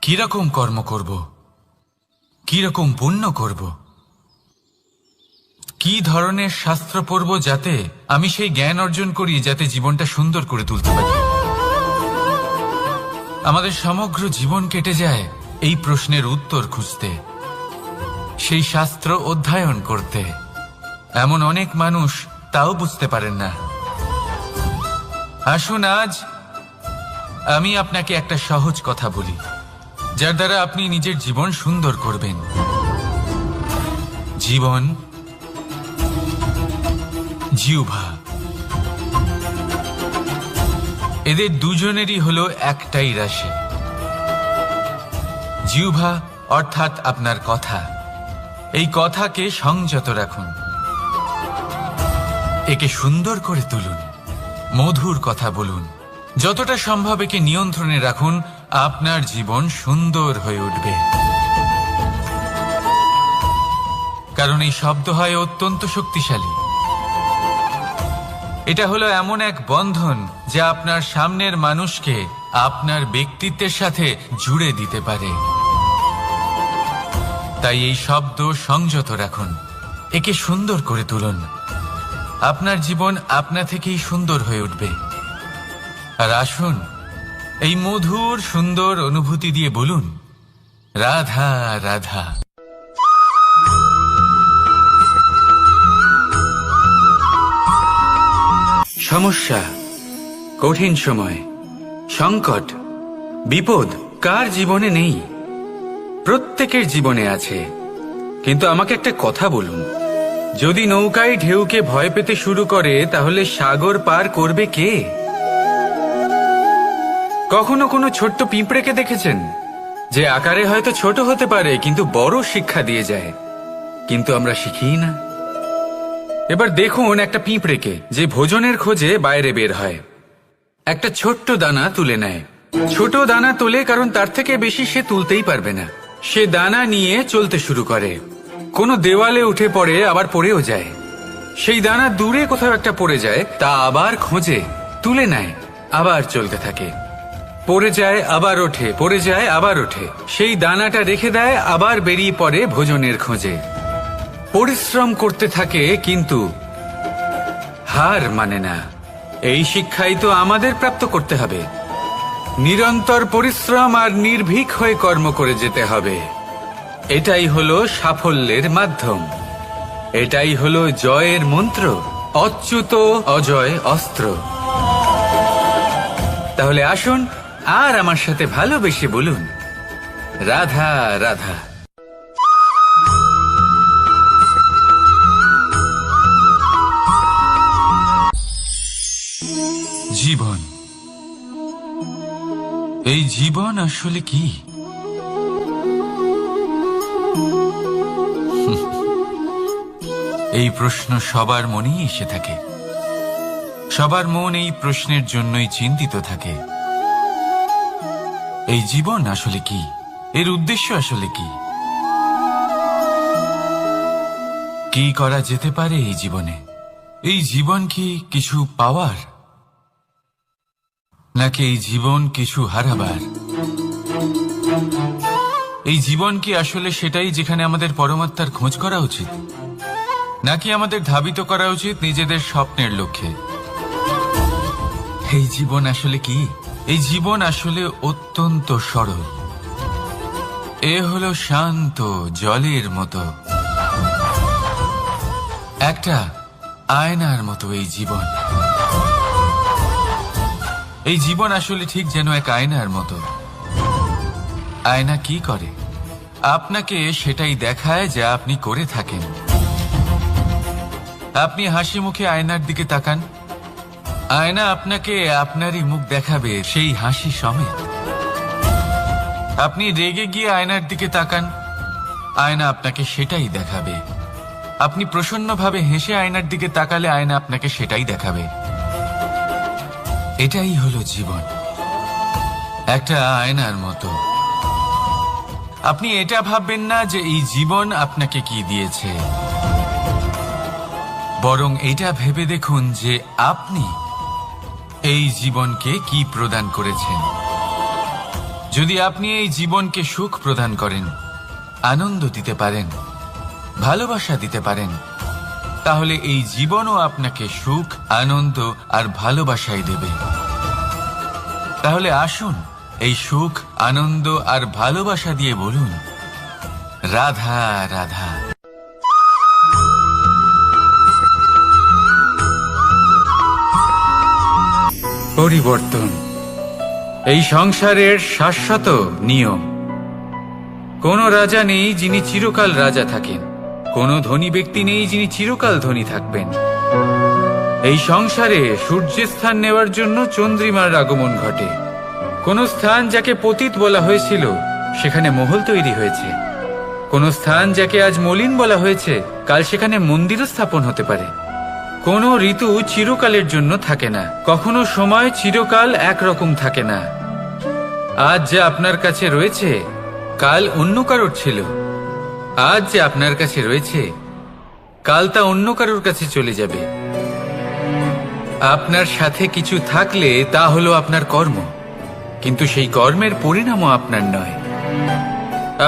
কিরকম কর্ম করব, কিরকম পুণ্য করব, কি ধরনের শাস্ত্র পড়ব যাতে আমি সেই জ্ঞান অর্জন করি যাতে জীবনটা সুন্দর করে তুলতে পারি। আমাদের সমগ্র জীবন কেটে যায় এই প্রশ্নের উত্তর খুঁজতে, সেই শাস্ত্র অধ্যয়ন করতে। এমন অনেক মানুষ তাও বুঝতে পারেন না। আসুন আজ আমি আপনাকে একটা সহজ কথা বলি, যার দ্বারা আপনি নিজের জীবন সুন্দর করবেন। জীবন, জিহ্বা, এদের দুজনেরই হলো একটাই রাশি। জিহ্বা অর্থাৎ আপনার কথা, এই কথাকে সংযত রাখুন, একে সুন্দর করে তুলুন, মধুর কথা বলুন, যতটা সম্ভব একে নিয়ন্ত্রণে রাখুন, আপনার জীবন সুন্দর হয়ে উঠবে। কারণ এই শব্দ হয় অত্যন্ত শক্তিশালী। এটা হলো এমন এক বন্ধন যা আপনার সামনের মানুষকে আপনার ব্যক্তিত্বের সাথে জুড়ে দিতে পারে। তাই এই শব্দ সংযত রাখুন, একে সুন্দর করে তুলুন। আপনার জীবন আপনা থেকেই সুন্দর হয়ে উঠবে। আর আসুন, এই মধুর সুন্দর অনুভূতি দিয়ে বলুন, রাধা রাধা। সমস্যা, কঠিন সময়, সংকট, বিপদ কার জীবনে নেই? প্রত্যেকের জীবনে আছে। কিন্তু আমাকে একটা কথা বলুন, যদি নৌকায় ঢেউকে ভয় পেতে শুরু করে তাহলে সাগর পার করবে কে? কখনো কোনো ছোট্ট পিঁপড়েকে দেখেছেন যে আকারে হয়তো ছোট হতে পারে কিন্তু বড় শিক্ষা দিয়ে যায়? কিন্তু আমরা শিখি না। এবার দেখুন একটা পিঁপড়েকে যে ভোজনের খোঁজে বাইরে বের হয়, একটা ছোট্ট দানা তুলে নেয়। ছোট দানা তোলে কারণ তার থেকে বেশি সে তুলতেই পারবে না। সে দানা নিয়ে চলতে শুরু করে, কোনো দেওয়ালে উঠে পড়ে, আবার পড়েও যায়। সেই দানা দূরে কোথাও একটা পড়ে যায়, তা আবার খোঁজে, তুলে নেয়, আবার চলতে থাকে। পড়ে যায় আবার ওঠে, পড়ে যায় আবার ওঠে। সেই দানাটা রেখে দেয়, আবার বেরিয়ে পড়ে ভোজনের খোঁজে। পরিশ্রম করতে থাকে কিন্তু হার মানে না। এই শিক্ষাই তো আমাদের প্রাপ্ত করতে হবে। নিরন্তর পরিশ্রম আর নির্ভীক হয়ে কর্ম করে যেতে হবে। এটাই হলো সাফল্যের মাধ্যম, এটাই হলো জয়ের মন্ত্র, অচ্যুত অজয় অস্ত্র। তাহলে আসুন আর আমার সাথে ভালোবেসে বলুন, রাধা রাধা। জীবন, এই জীবন আসলে কি? এই প্রশ্ন সবার মনেই এসে থাকে। সবার মন এই প্রশ্নের জন্যই চিন্তিত থাকে। এই জীবন আসলে কি? এর উদ্দেশ্য আসলে কি? কি করা যেতে পারে এই জীবনে? এই জীবন কি কিছু পাওয়ার, নাকি এই জীবন কিছু হারাবার? এই জীবন কি আসলে সেটাই যেখানে আমাদের পরমাত্মার খোঁজ করা উচিত, নাকি আমাদের ধাবিত করা উচিত নিজেদের স্বপ্নের লক্ষ্যে? এই জীবন আসলে কি? এই জীবন আসলে অত্যন্ত সরল। এ হলো শান্ত জলের মতো, একটা আয়নার মতো এই জীবন। এই জীবন আসলে ঠিক যেন এক আয়নার মতো। আয়না কি করে? আপনাকে সেটাই দেখায় যা আপনি করে থাকেন। আপনি হাসি মুখে আয়নার দিকে তাকান, আয়না আপনাকে আপনারই মুখ দেখাবে, সেই হাসি সমেত। আপনি রেগে গিয়ে আয়নার দিকে তাকান, আয়না আপনাকে সেটাই দেখাবে। আপনি প্রসন্নভাবে হেসে আয়নার দিকে তাকালে আয়না আপনাকে সেটাই দেখাবে। এটাই হলো জীবন, একটা আয়নার মতো। আপনি এটা ভাববেন না যে এই জীবন আপনাকে কি দিয়েছে, বরং এটা ভেবে দেখুন যে আপনি এই জীবনকে কি প্রদান করেছেন। যদি আপনি এই জীবনকে সুখ প্রদান করেন, আনন্দ দিতে পারেন, ভালোবাসা দিতে পারেন, তাহলে এই জীবনও আপনাকে সুখ, আনন্দ আর ভালোবাসাই দেবে। তাহলে আসুন এই সুখ, আনন্দ আর ভালোবাসা দিয়ে বলুন, রাধা রাধা। পরিবর্তন এই সংসারের শাশ্বত নিয়ম। কোনো রাজা নেই যিনি চিরকাল রাজা থাকেন, কোনো ধনী ব্যক্তি নেই যিনি চিরকাল ধনী থাকবেন। এই সংসারে সূর্যের স্থান নেওয়ার জন্য চন্দ্রিমার আগমন ঘটে। কোন স্থান যাকে পতিত বলা হয়েছিল সেখানে মহল তৈরি হয়েছে। কোন স্থান যাকে আজ মলিন বলা হয়েছে কাল সেখানে মন্দিরও স্থাপন হতে পারে। কোনো ঋতু চিরকালের জন্য থাকে না, কখনো সময় চিরকাল একরকম থাকে না। আজ যে আপনার কাছে রয়েছে কাল অন্য কারোর ছিল, আজ যে আপনার কাছে রয়েছে কাল তা অন্য কারোর কাছে চলে যাবে। আপনার সাথে কিছু থাকলে তা হলো আপনার কর্ম, কিন্তু সেই কর্মের পরিণামও আপনার নয়।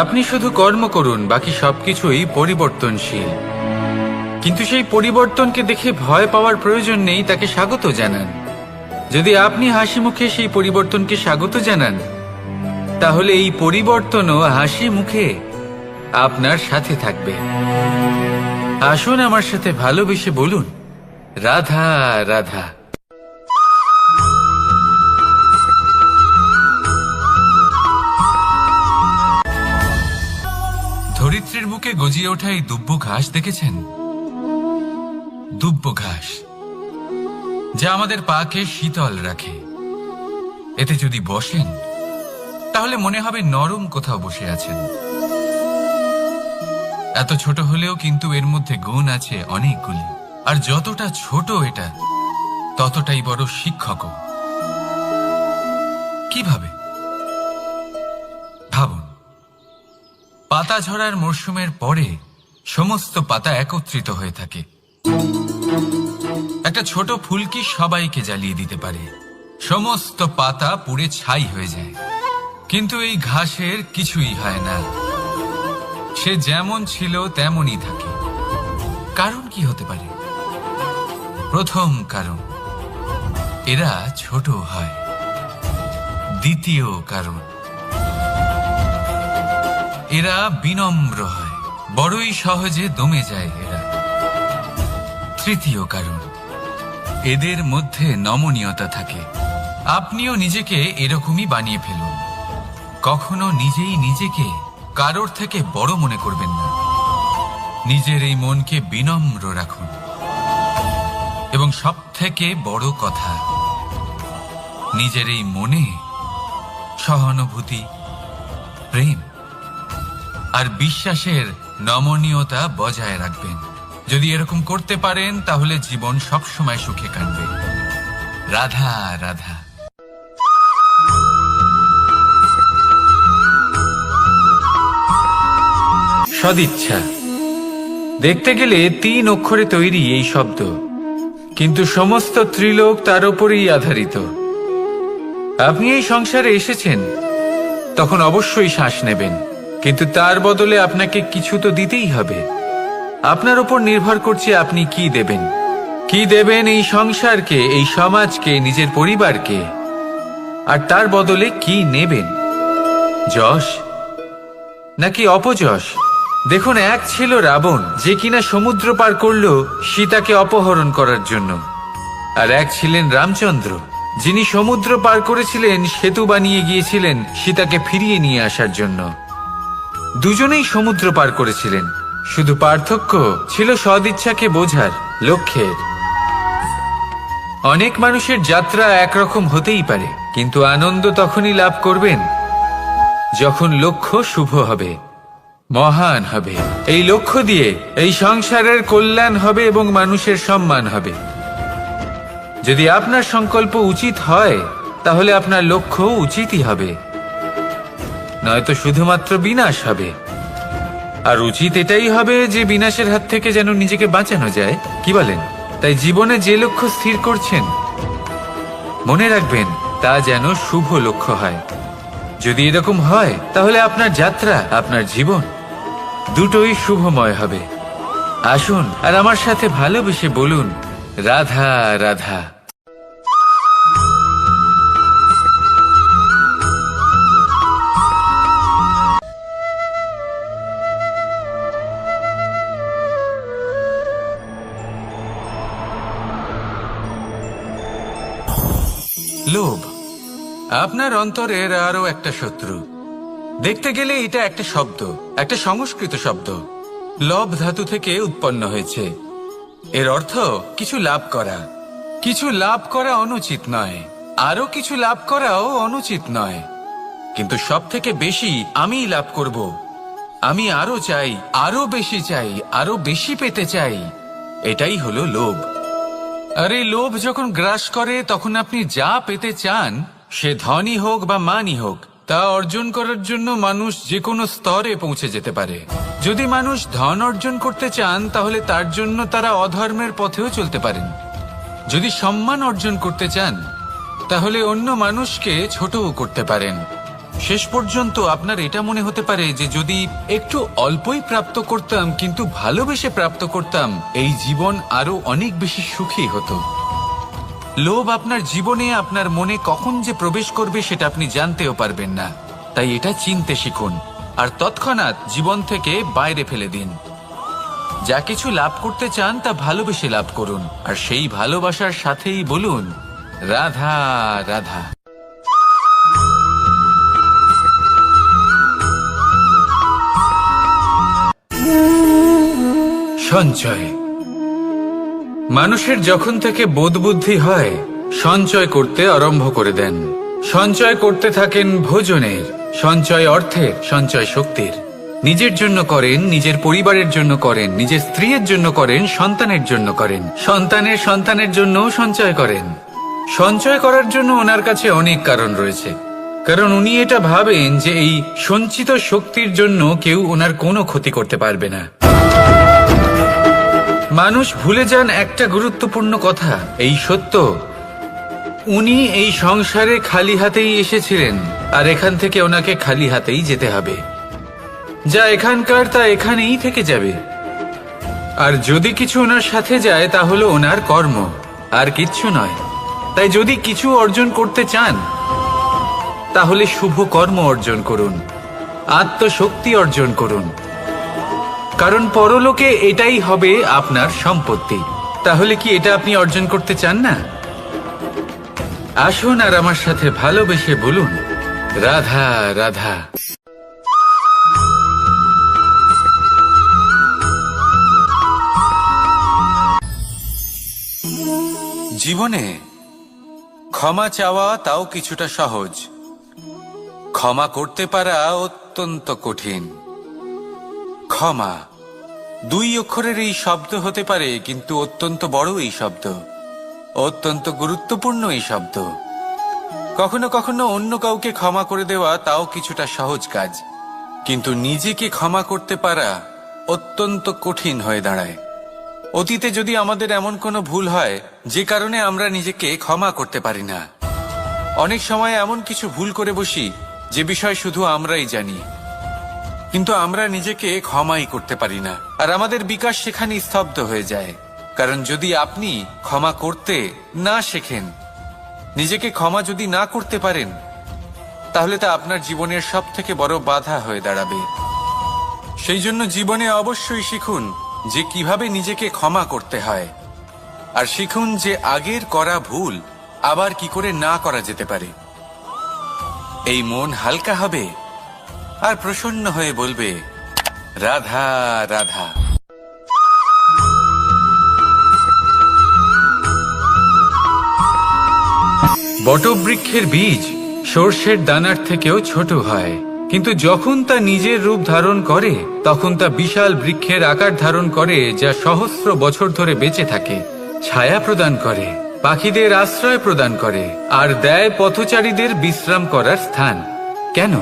আপনি শুধু কর্ম করুন, বাকি সবকিছুই পরিবর্তনশীল। কিন্তু সেই পরিবর্তনকে দেখে ভয় পাওয়ার প্রয়োজন নেই, তাকে স্বাগত জানান। যদি আপনি হাসি মুখে সেই পরিবর্তনকে স্বাগত জানান, তাহলে এই পরিবর্তনও হাসি মুখে আপনার সাথে থাকবে। আসুন আমার সাথে ভালোবেসে বলুন, রাধা রাধা। ধরিত্রীর বুকে গজিয়ে ওঠা এই দুব্ব ঘাস দেখেছেন? দুব্ব ঘাস, যা আমাদের পাকে শীতল রাখে। এতে যদি বসেন তাহলে মনে হবে নরম কোথাও বসে আছেন। এত ছোট হলেও কিন্তু এর মধ্যে গুণ আছে অনেকগুলি, আর যতটা ছোট এটা ততটাই বড় শিক্ষকও। কিভাবে? ভাবুন, পাতা ঝরার মরশুমের পরে সমস্ত পাতা একত্রিত হয়ে থাকে। একটা ছোট ফুলকি সবাইকে জ্বালিয়ে দিতে পারে, সমস্ত পাতা পুড়ে ছাই হয়ে যায়। কিন্তু এই ঘাসের কিছুই হয় না, সে যেমন ছিল তেমনই থাকে। কারণ কি হতে পারে? প্রথম কারণ, এরা ছোট হয়। দ্বিতীয় কারণ, এরা বিনম্র হয়, বড়ই সহজে দমে যায় এরা। তৃতীয় কারণ, এদের মধ্যে নমনীয়তা থাকে। আপনিও নিজেকে এরকমই বানিয়ে ফেলুন। কখনো নিজেই নিজেকে কারোর থেকে বড় মনে করবেন না। নিজের এই মনকে বিনম্র রাখুন। এবং সব থেকে বড় কথা, নিজের এই মনে সহানুভূতি, প্রেম আর বিশ্বাসের নমনীয়তা বজায় রাখবেন। যদি এরকম করতে পারেন তাহলে জীবন সবসময় সুখে কাটবে। রাধা রাধা। সদিচ্ছা, দেখতে গেলে 3 অক্ষরে তৈরি এই শব্দ, কিন্তু সমস্ত ত্রিলোক তার উপরেই আধারিত। আপনি এই সংসারে এসেছেন, তখন অবশ্যই শ্বাস নেবেন, কিন্তু তার বদলে আপনাকে কিছু তো দিতেই হবে। আপনার উপর নির্ভর করছে আপনি কি দেবেন। কি দেবেন এই সংসারকে, এই সমাজকে, নিজের পরিবারকে, আর তার বদলে কি নেবেন? যশ নাকি অপযশ? দেখুন, এক ছিল রাবণ, যে কিনা সমুদ্র পার করলো সীতাকে অপহরণ করার জন্য, আর এক ছিলেন রামচন্দ্র, যিনি সমুদ্র পার করেছিলেন, সেতু বানিয়ে গিয়েছিলেন সীতাকে ফিরিয়ে নিয়ে আসার জন্য। দুজনেই সমুদ্র পার করেছিলেন, শুধু পার্থক্য ছিল সদিচ্ছাকে বোঝার, লক্ষ্যের। অনেক মানুষের যাত্রা একরকম হতেই পারে, কিন্তু আনন্দ তখনই লাভ করবেন যখন লক্ষ্য শুভ হবে, মহান হবে। এই লক্ষ্য দিয়ে এই সংসারের কল্যাণ হবে এবং মানুষের সম্মান হবে। যদি আপনার সংকল্প উচিত হয়, তাহলে আপনার লক্ষ্য উচিতই হবে, নয়তো শুধুমাত্র বিনাশ হবে। আর উচিত এটাই হবে যে বিনাশের হাত থেকে যেন নিজেকে বাঁচানো যায়, কি বলেন? তাই জীবনে যে লক্ষ্য স্থির করছেন, মনে রাখবেন তা যেন শুভ লক্ষ্য হয়। যদি এরকম হয়, তাহলে আপনার যাত্রা, আপনার জীবন দুটোই শুভময় হবে। আসুন আর আমার সাথে ভালোবেসে বলুন, রাধা রাধা। লোভ আপনার অন্তরের আরো একটা শত্রু। দেখতে গেলে এটা একটা শব্দ, একটা সংস্কৃত শব্দ, লব ধাতু থেকে উৎপন্ন হয়েছে। এর অর্থ কিছু লাভ করা। কিছু লাভ করা অনুচিত নয়, আরো কিছু লাভ করাও অনুচিত নয়, কিন্তু সব থেকে বেশি আমি লাভ করব, আমি আরো চাই, আরো বেশি চাই, আরো বেশি পেতে চাই, এটাই হলো লোভ। আর এই লোভ যখন গ্রাস করে তখন আপনি যা পেতে চান, সে ধনই হোক বা মানই হোক, তা অর্জন করার জন্য মানুষ যে কোনো স্তরে পৌঁছে যেতে পারে। যদি মানুষ ধন অর্জন করতে চান তাহলে তার জন্য তারা অধর্মের পথেও চলতে পারেন। যদি সম্মান অর্জন করতে চান তাহলে অন্য মানুষকে ছোটও করতে পারেন। শেষ পর্যন্ত আপনার এটা মনে হতে পারে যে যদি একটু অল্পই প্রাপ্ত করতাম কিন্তু ভালোবেসে প্রাপ্ত করতাম, এই জীবন আরো অনেক বেশি সুখী হতো। লোভ আপনার জীবনে, আপনার মনে কখন যে প্রবেশ করবে সেটা আপনি জানতেও পারবেন না। তাই এটা চিনতে শিখুন আর তৎক্ষণাৎ জীবন থেকে বাইরে ফেলে দিন। যা কিছু লাভ করতে চান তা ভালোবেসে লাভ করুন, আর সেই ভালোবাসার সাথেই বলুন রাধা রাধা। সঞ্চয়। মানুষের যখন থেকে বোধবুদ্ধি হয় সঞ্চয় করতে আরম্ভ করে দেন। সঞ্চয় করতে থাকেন ভোজনের, সঞ্চয় অর্থের, সঞ্চয় শক্তির। নিজের জন্য করেন, নিজের পরিবারের জন্য করেন, নিজের স্ত্রীর জন্য করেন, সন্তানের জন্য করেন, সন্তানের সন্তানের জন্যও সঞ্চয় করেন। সঞ্চয় করার জন্য ওনার কাছে অনেক কারণ রয়েছে, কারণ উনি এটা ভাবেন যে এই সঞ্চিত শক্তির জন্য কেউ ওনার কোনো ক্ষতি করতে পারবে না। মানুষ ভুলে যান একটা গুরুত্বপূর্ণ কথা, এই সত্য, উনি এই সংসারে খালি হাতেই এসেছিলেন আর এখান থেকে ওনাকে খালি হাতেই যেতে হবে। যা এখানকার তা এখানেই থেকে যাবে। আর যদি কিছু ওনার সাথে যায় তা হলো ওনার কর্ম, আর কিচ্ছু নয়। তাই যদি কিছু অর্জন করতে চান তাহলে শুভ কর্ম অর্জন করুন, আত্মশক্তি অর্জন করুন, কারণ পরলোকে এটাই হবে আপনার সম্পত্তি। তাহলে কি এটা আপনি অর্জন করতে চান না? আসুন আর আমার সাথে ভালোবেসে বলুন রাধা রাধা। জীবনে ক্ষমা চাওয়া তাও কিছুটা সহজ, ক্ষমা করতে পারা অত্যন্ত কঠিন। ক্ষমা 2 অক্ষরের এই শব্দ হতে পারে, কিন্তু অত্যন্ত বড় এই শব্দ, অত্যন্ত গুরুত্বপূর্ণ এই শব্দ। কখনো কখনো অন্য কাউকে ক্ষমা করে দেওয়া তাও কিছুটা সহজ কাজ, কিন্তু নিজেকে ক্ষমা করতে পারা অত্যন্ত কঠিন হয়ে দাঁড়ায়। অতীতে যদি আমাদের এমন কোনো ভুল হয় যে কারণে আমরা নিজেকে ক্ষমা করতে পারি না, অনেক সময় এমন কিছু ভুল করে বসি যে বিষয় শুধু আমরাই জানি, কিন্তু আমরা নিজেকে ক্ষমাই করতে পারি না, আর আমাদের বিকাশ সেখানে স্তব্ধ হয়ে যায়। কারণ যদি আপনি ক্ষমা করতে না শেখেন, নিজেকে ক্ষমা যদি না করতে পারেন, তাহলে তা আপনার জীবনের সবথেকে বড় বাধা হয়ে দাঁড়াবে। সেই জন্য জীবনে অবশ্যই শিখুন যে কিভাবে নিজেকে ক্ষমা করতে হয়, আর শিখুন যে আগের করা ভুল আবার কি করে না করা যেতে পারে। এই মন হালকা হবে আর প্রসন্ন হয়ে বলবে রাধা রাধা। বটবৃক্ষের বীজ সর্ষের দানার থেকেও ছোট হয়, কিন্তু যখন তা নিজের রূপ ধারণ করে তখন তা বিশাল বৃক্ষের আকার ধারণ করে, যা সহস্র বছর ধরে বেঁচে থাকে, ছায়া প্রদান করে, পাখিদের আশ্রয় প্রদান করে, আর দেয় পথচারীদের বিশ্রাম করার স্থান। কেন?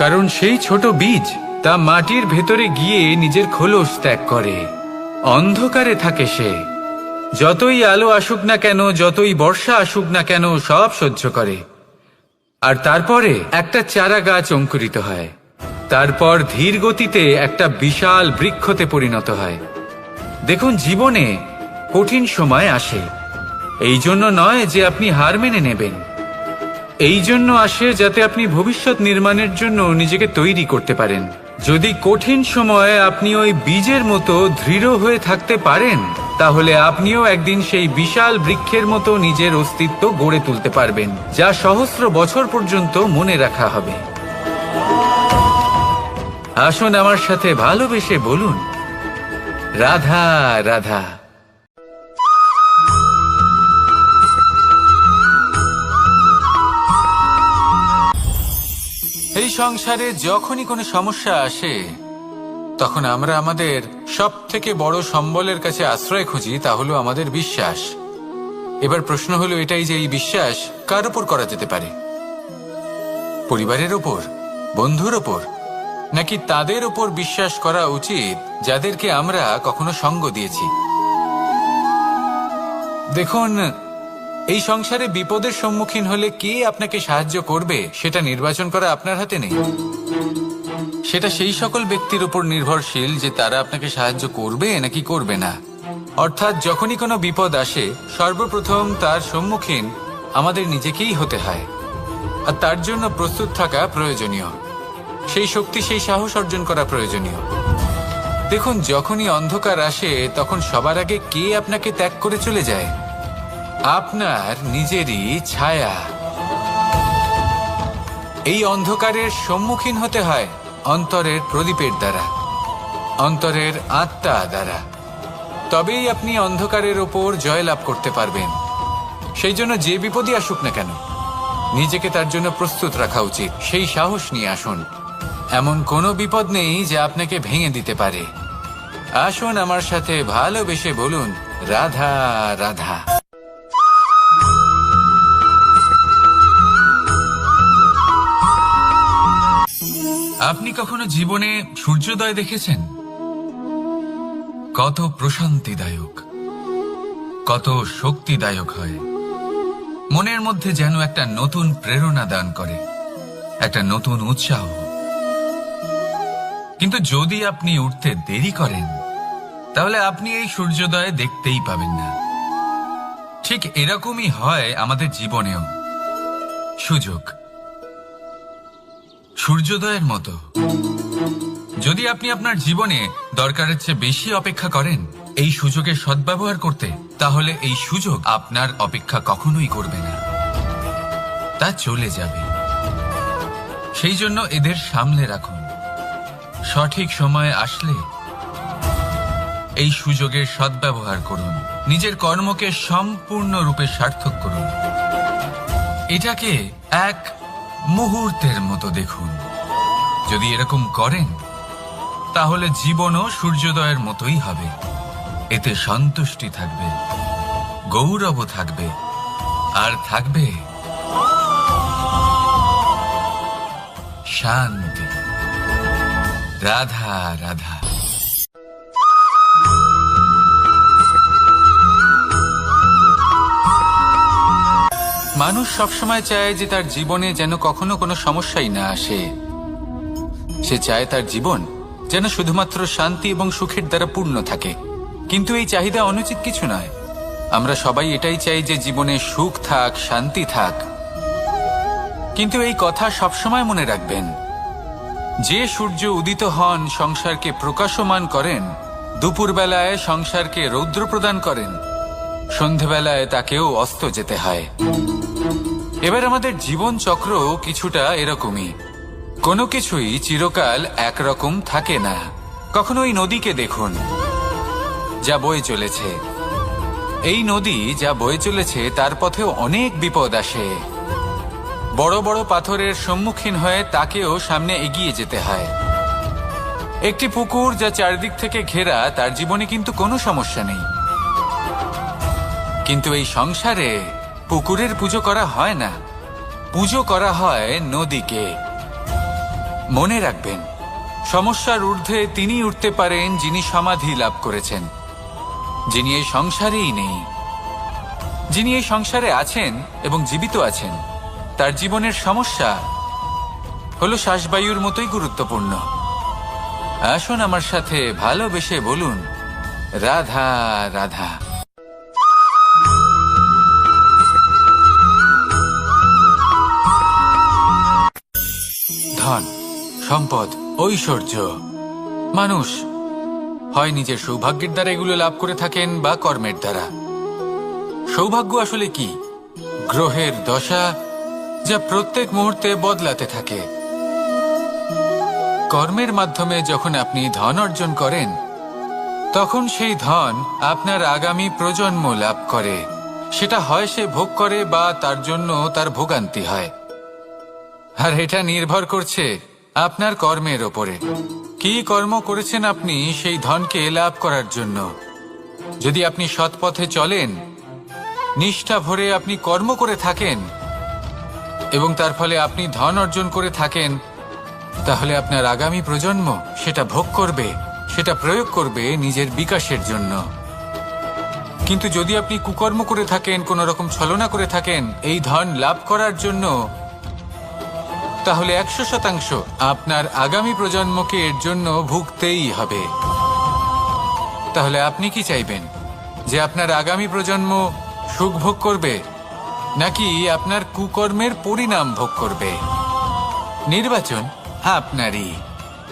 কারণ সেই ছোট বীজ তা মাটির ভেতরে গিয়ে নিজের খোলস ত্যাগ করে। অন্ধকারে থাকে সে, যতই আলো আসুক না কেন, যতই বর্ষা আসুক না কেন, সব সহ্য করে। আর তারপরে একটা চারা গাছ অঙ্কুরিত হয়, তারপর ধীর গতিতে একটা বিশাল বৃক্ষতে পরিণত হয়। দেখুন, জীবনে কঠিন সময় আসে, এই জন্য নয় যে আপনি হার মেনে নেবেন, এই জন্য আসে যাতে আপনি ভবিষ্যৎ নির্মাণের জন্য নিজেকে তৈরি করতে পারেন। যদি কঠিন সময়ে আপনি ওই বীজের মতো দৃঢ় হয়ে থাকতে পারেন, তাহলে আপনিও একদিন সেই বিশাল বৃক্ষের মতো নিজের অস্তিত্ব গড়ে তুলতে পারবেন, যা সহস্র বছর পর্যন্ত মনে রাখা হবে। আসুন আমার সাথে ভালোবেসে বলুন রাধা রাধা। এই সংসারে যখনই কোনো সমস্যা আসে তখন আমরা আমাদের সব থেকে বড় সম্বলের কাছে আশ্রয় খুঁজি, তা হলো আমাদের বিশ্বাস। এবার প্রশ্ন হলো এটাই যে এই বিশ্বাস কার ওপর করা যেতে পারে? পরিবারের ওপর, বন্ধুর ওপর, নাকি তাদের ওপর বিশ্বাস করা উচিত যাদেরকে আমরা কখনো সঙ্গ দিয়েছি? দেখুন, এই সংসারে বিপদের সম্মুখীন হলে কে আপনাকে সাহায্য করবে সেটা নির্বাচন করা আপনার হাতে নেই। সেটা সেই সকল ব্যক্তির উপর নির্ভরশীল যে তারা আপনাকে সাহায্য করবে নাকি করবে না। অর্থাৎ যখনই কোনো বিপদ আসে, সর্বপ্রথম তার সম্মুখীন আমাদের নিজেকেই হতে হয়, আর তার জন্য প্রস্তুত থাকা প্রয়োজনীয়। সেই শক্তি, সেই সাহস অর্জন করা প্রয়োজনীয়। দেখুন, যখনই অন্ধকার আসে তখন সবার আগে কে আপনাকে ত্যাগ করে চলে যায়? আপনার নিজেরই ছায়া। এই অন্ধকারের সম্মুখীন হতে হয় অন্তরের প্রদীপের দ্বারা, অন্তরের আত্মা দ্বারা। তবেই আপনি অন্ধকারের ওপর জয়লাভ করতে পারবেন। সেই জন্য যে বিপদই আসুক না কেন, নিজেকে তার জন্য প্রস্তুত রাখা উচিত। সেই সাহস নিয়ে আসুন। এমন কোনো বিপদ নেই যা আপনাকে ভেঙে দিতে পারে। আসুন আমার সাথে ভালোবেসে বলুন, রাধা রাধা। আপনি কখনো জীবনে সূর্যোদয় দেখেছেন? কত প্রশান্তিদায়ক, কত শক্তিদায়ক হয়। মনের মধ্যে যেন একটা নতুন প্রেরণা দান করে, একটা নতুন উৎসাহ। কিন্তু যদি আপনি উঠতে দেরি করেন, তাহলে আপনি এই সূর্যোদয় দেখতেই পাবেন না। ঠিক এরকমই হয় আমাদের জীবনেও। সুযোগ সূর্যোদয়ের মতো। যদি আপনি আপনার জীবনে দরকারের চেয়ে বেশি অপেক্ষা করেন এই সুযোগের সদ্ব্যবহার করতে, তাহলে এই সুযোগ আপনার অপেক্ষা কখনোই করবে না, তা চলে যাবে। সেই জন্য এদের সামলে রাখুন। সঠিক সময় আসলে এই সুযোগের সদ্ব্যবহার করুন। নিজের কর্মকে সম্পূর্ণরূপে সার্থক করুন। এটাকে এক মুহূর্তের মতো দেখুন। যদি এরকম করেন, তাহলে জীবনও সূর্যোদয়ের মতোই হবে। এতে সন্তুষ্টি থাকবে, গৌরবও থাকবে, আর থাকবে শান্তি। রাধা রাধা। মানুষ সবসময় চায় যে তার জীবনে যেন কখনো কোনো সমস্যাই না আসে। সে চায় তার জীবন যেন শুধুমাত্র শান্তি এবং সুখের দ্বারা পূর্ণ থাকে। কিন্তু এই চাহিদা অনুচিত কিছু নয়। আমরা সবাই এটাই চাই যে জীবনে সুখ থাক, শান্তি থাক। কিন্তু এই কথা সবসময় মনে রাখবেন, যে সূর্য উদিত হন সংসারকে প্রকাশমান করেন, দুপুরবেলায় সংসারকে রৌদ্র প্রদান করেন, সন্ধেবেলায় তাকেও অস্ত যেতে হয়। এবার আমাদের জীবন চক্র কিছুটা এরকমই। কোনো কিছুই চিরকাল একরকম থাকে না। কখনো এই নদীকে দেখুন, যা বয়ে চলেছে। এই নদী যা বয়ে চলেছে তার পথেও অনেক বিপদ আসে। বড় বড় পাথরের সম্মুখীন হয়ে তাকেও সামনে এগিয়ে যেতে হয়। একটি পুকুর যা চারদিক থেকে ঘেরা, তার জীবনে কিন্তু কোনো সমস্যা নেই। কিন্তু এই সংসারে পুকুরের পুজো করা হয় না, পুজো করা হয় নদীকে। মনে রাখবেন, সমস্যার ঊর্ধ্বে তিনি উঠতে পারেন যিনি সমাধি লাভ করেছেন, যিনি এই সংসারেই নেই। যিনি এই সংসারে আছেন এবং জীবিত আছেন, তার জীবনের সমস্যা হলো শ্বাসবায়ুর মতোই গুরুত্বপূর্ণ। আসুন আমার সাথে ভালোবেসে বলুন, রাধা রাধা। ধন, সম্পদ, ঐশ্বর্য, মানুষ হয় নিজের সৌভাগ্যের দ্বারা এগুলো লাভ করে থাকেন বা কর্মের দ্বারা। সৌভাগ্য আসলে কি? গ্রহের দশা যা প্রত্যেক মুহূর্তে বদলাতে থাকে। কর্মের মাধ্যমে যখন আপনি ধন অর্জন করেন, তখন সেই ধন আপনার আগামী প্রজন্ম লাভ করে। সেটা হয় সে ভোগ করে বা তার জন্য তার ভোগান্তি হয়। আর এটা নির্ভর করছে আপনার কর্মের ওপরে। কি কর্ম করেছেন আপনি সেই ধনকে লাভ করার জন্য? যদি আপনি সৎ পথে চলেন, নিষ্ঠা ভরে আপনি কর্ম করে থাকেন এবং তার ফলে আপনি ধন অর্জন করে থাকেন, তাহলে আপনার আগামী প্রজন্ম সেটা ভোগ করবে, সেটা প্রয়োগ করবে নিজের বিকাশের জন্য। কিন্তু যদি আপনি কুকর্ম করে থাকেন, কোনো রকম ছলনা করে থাকেন এই ধন লাভ করার জন্য, তাহলে 100% আপনার আগামী প্রজন্মকে এর জন্য ভুগতেই হবে। তাহলে আপনি কি চাইবেন, যে আপনার আগামী প্রজন্ম সুখ ভোগ করবে নাকি আপনার কুকর্মের পরিণাম ভোগ করবে? নির্বাচন আপনারই।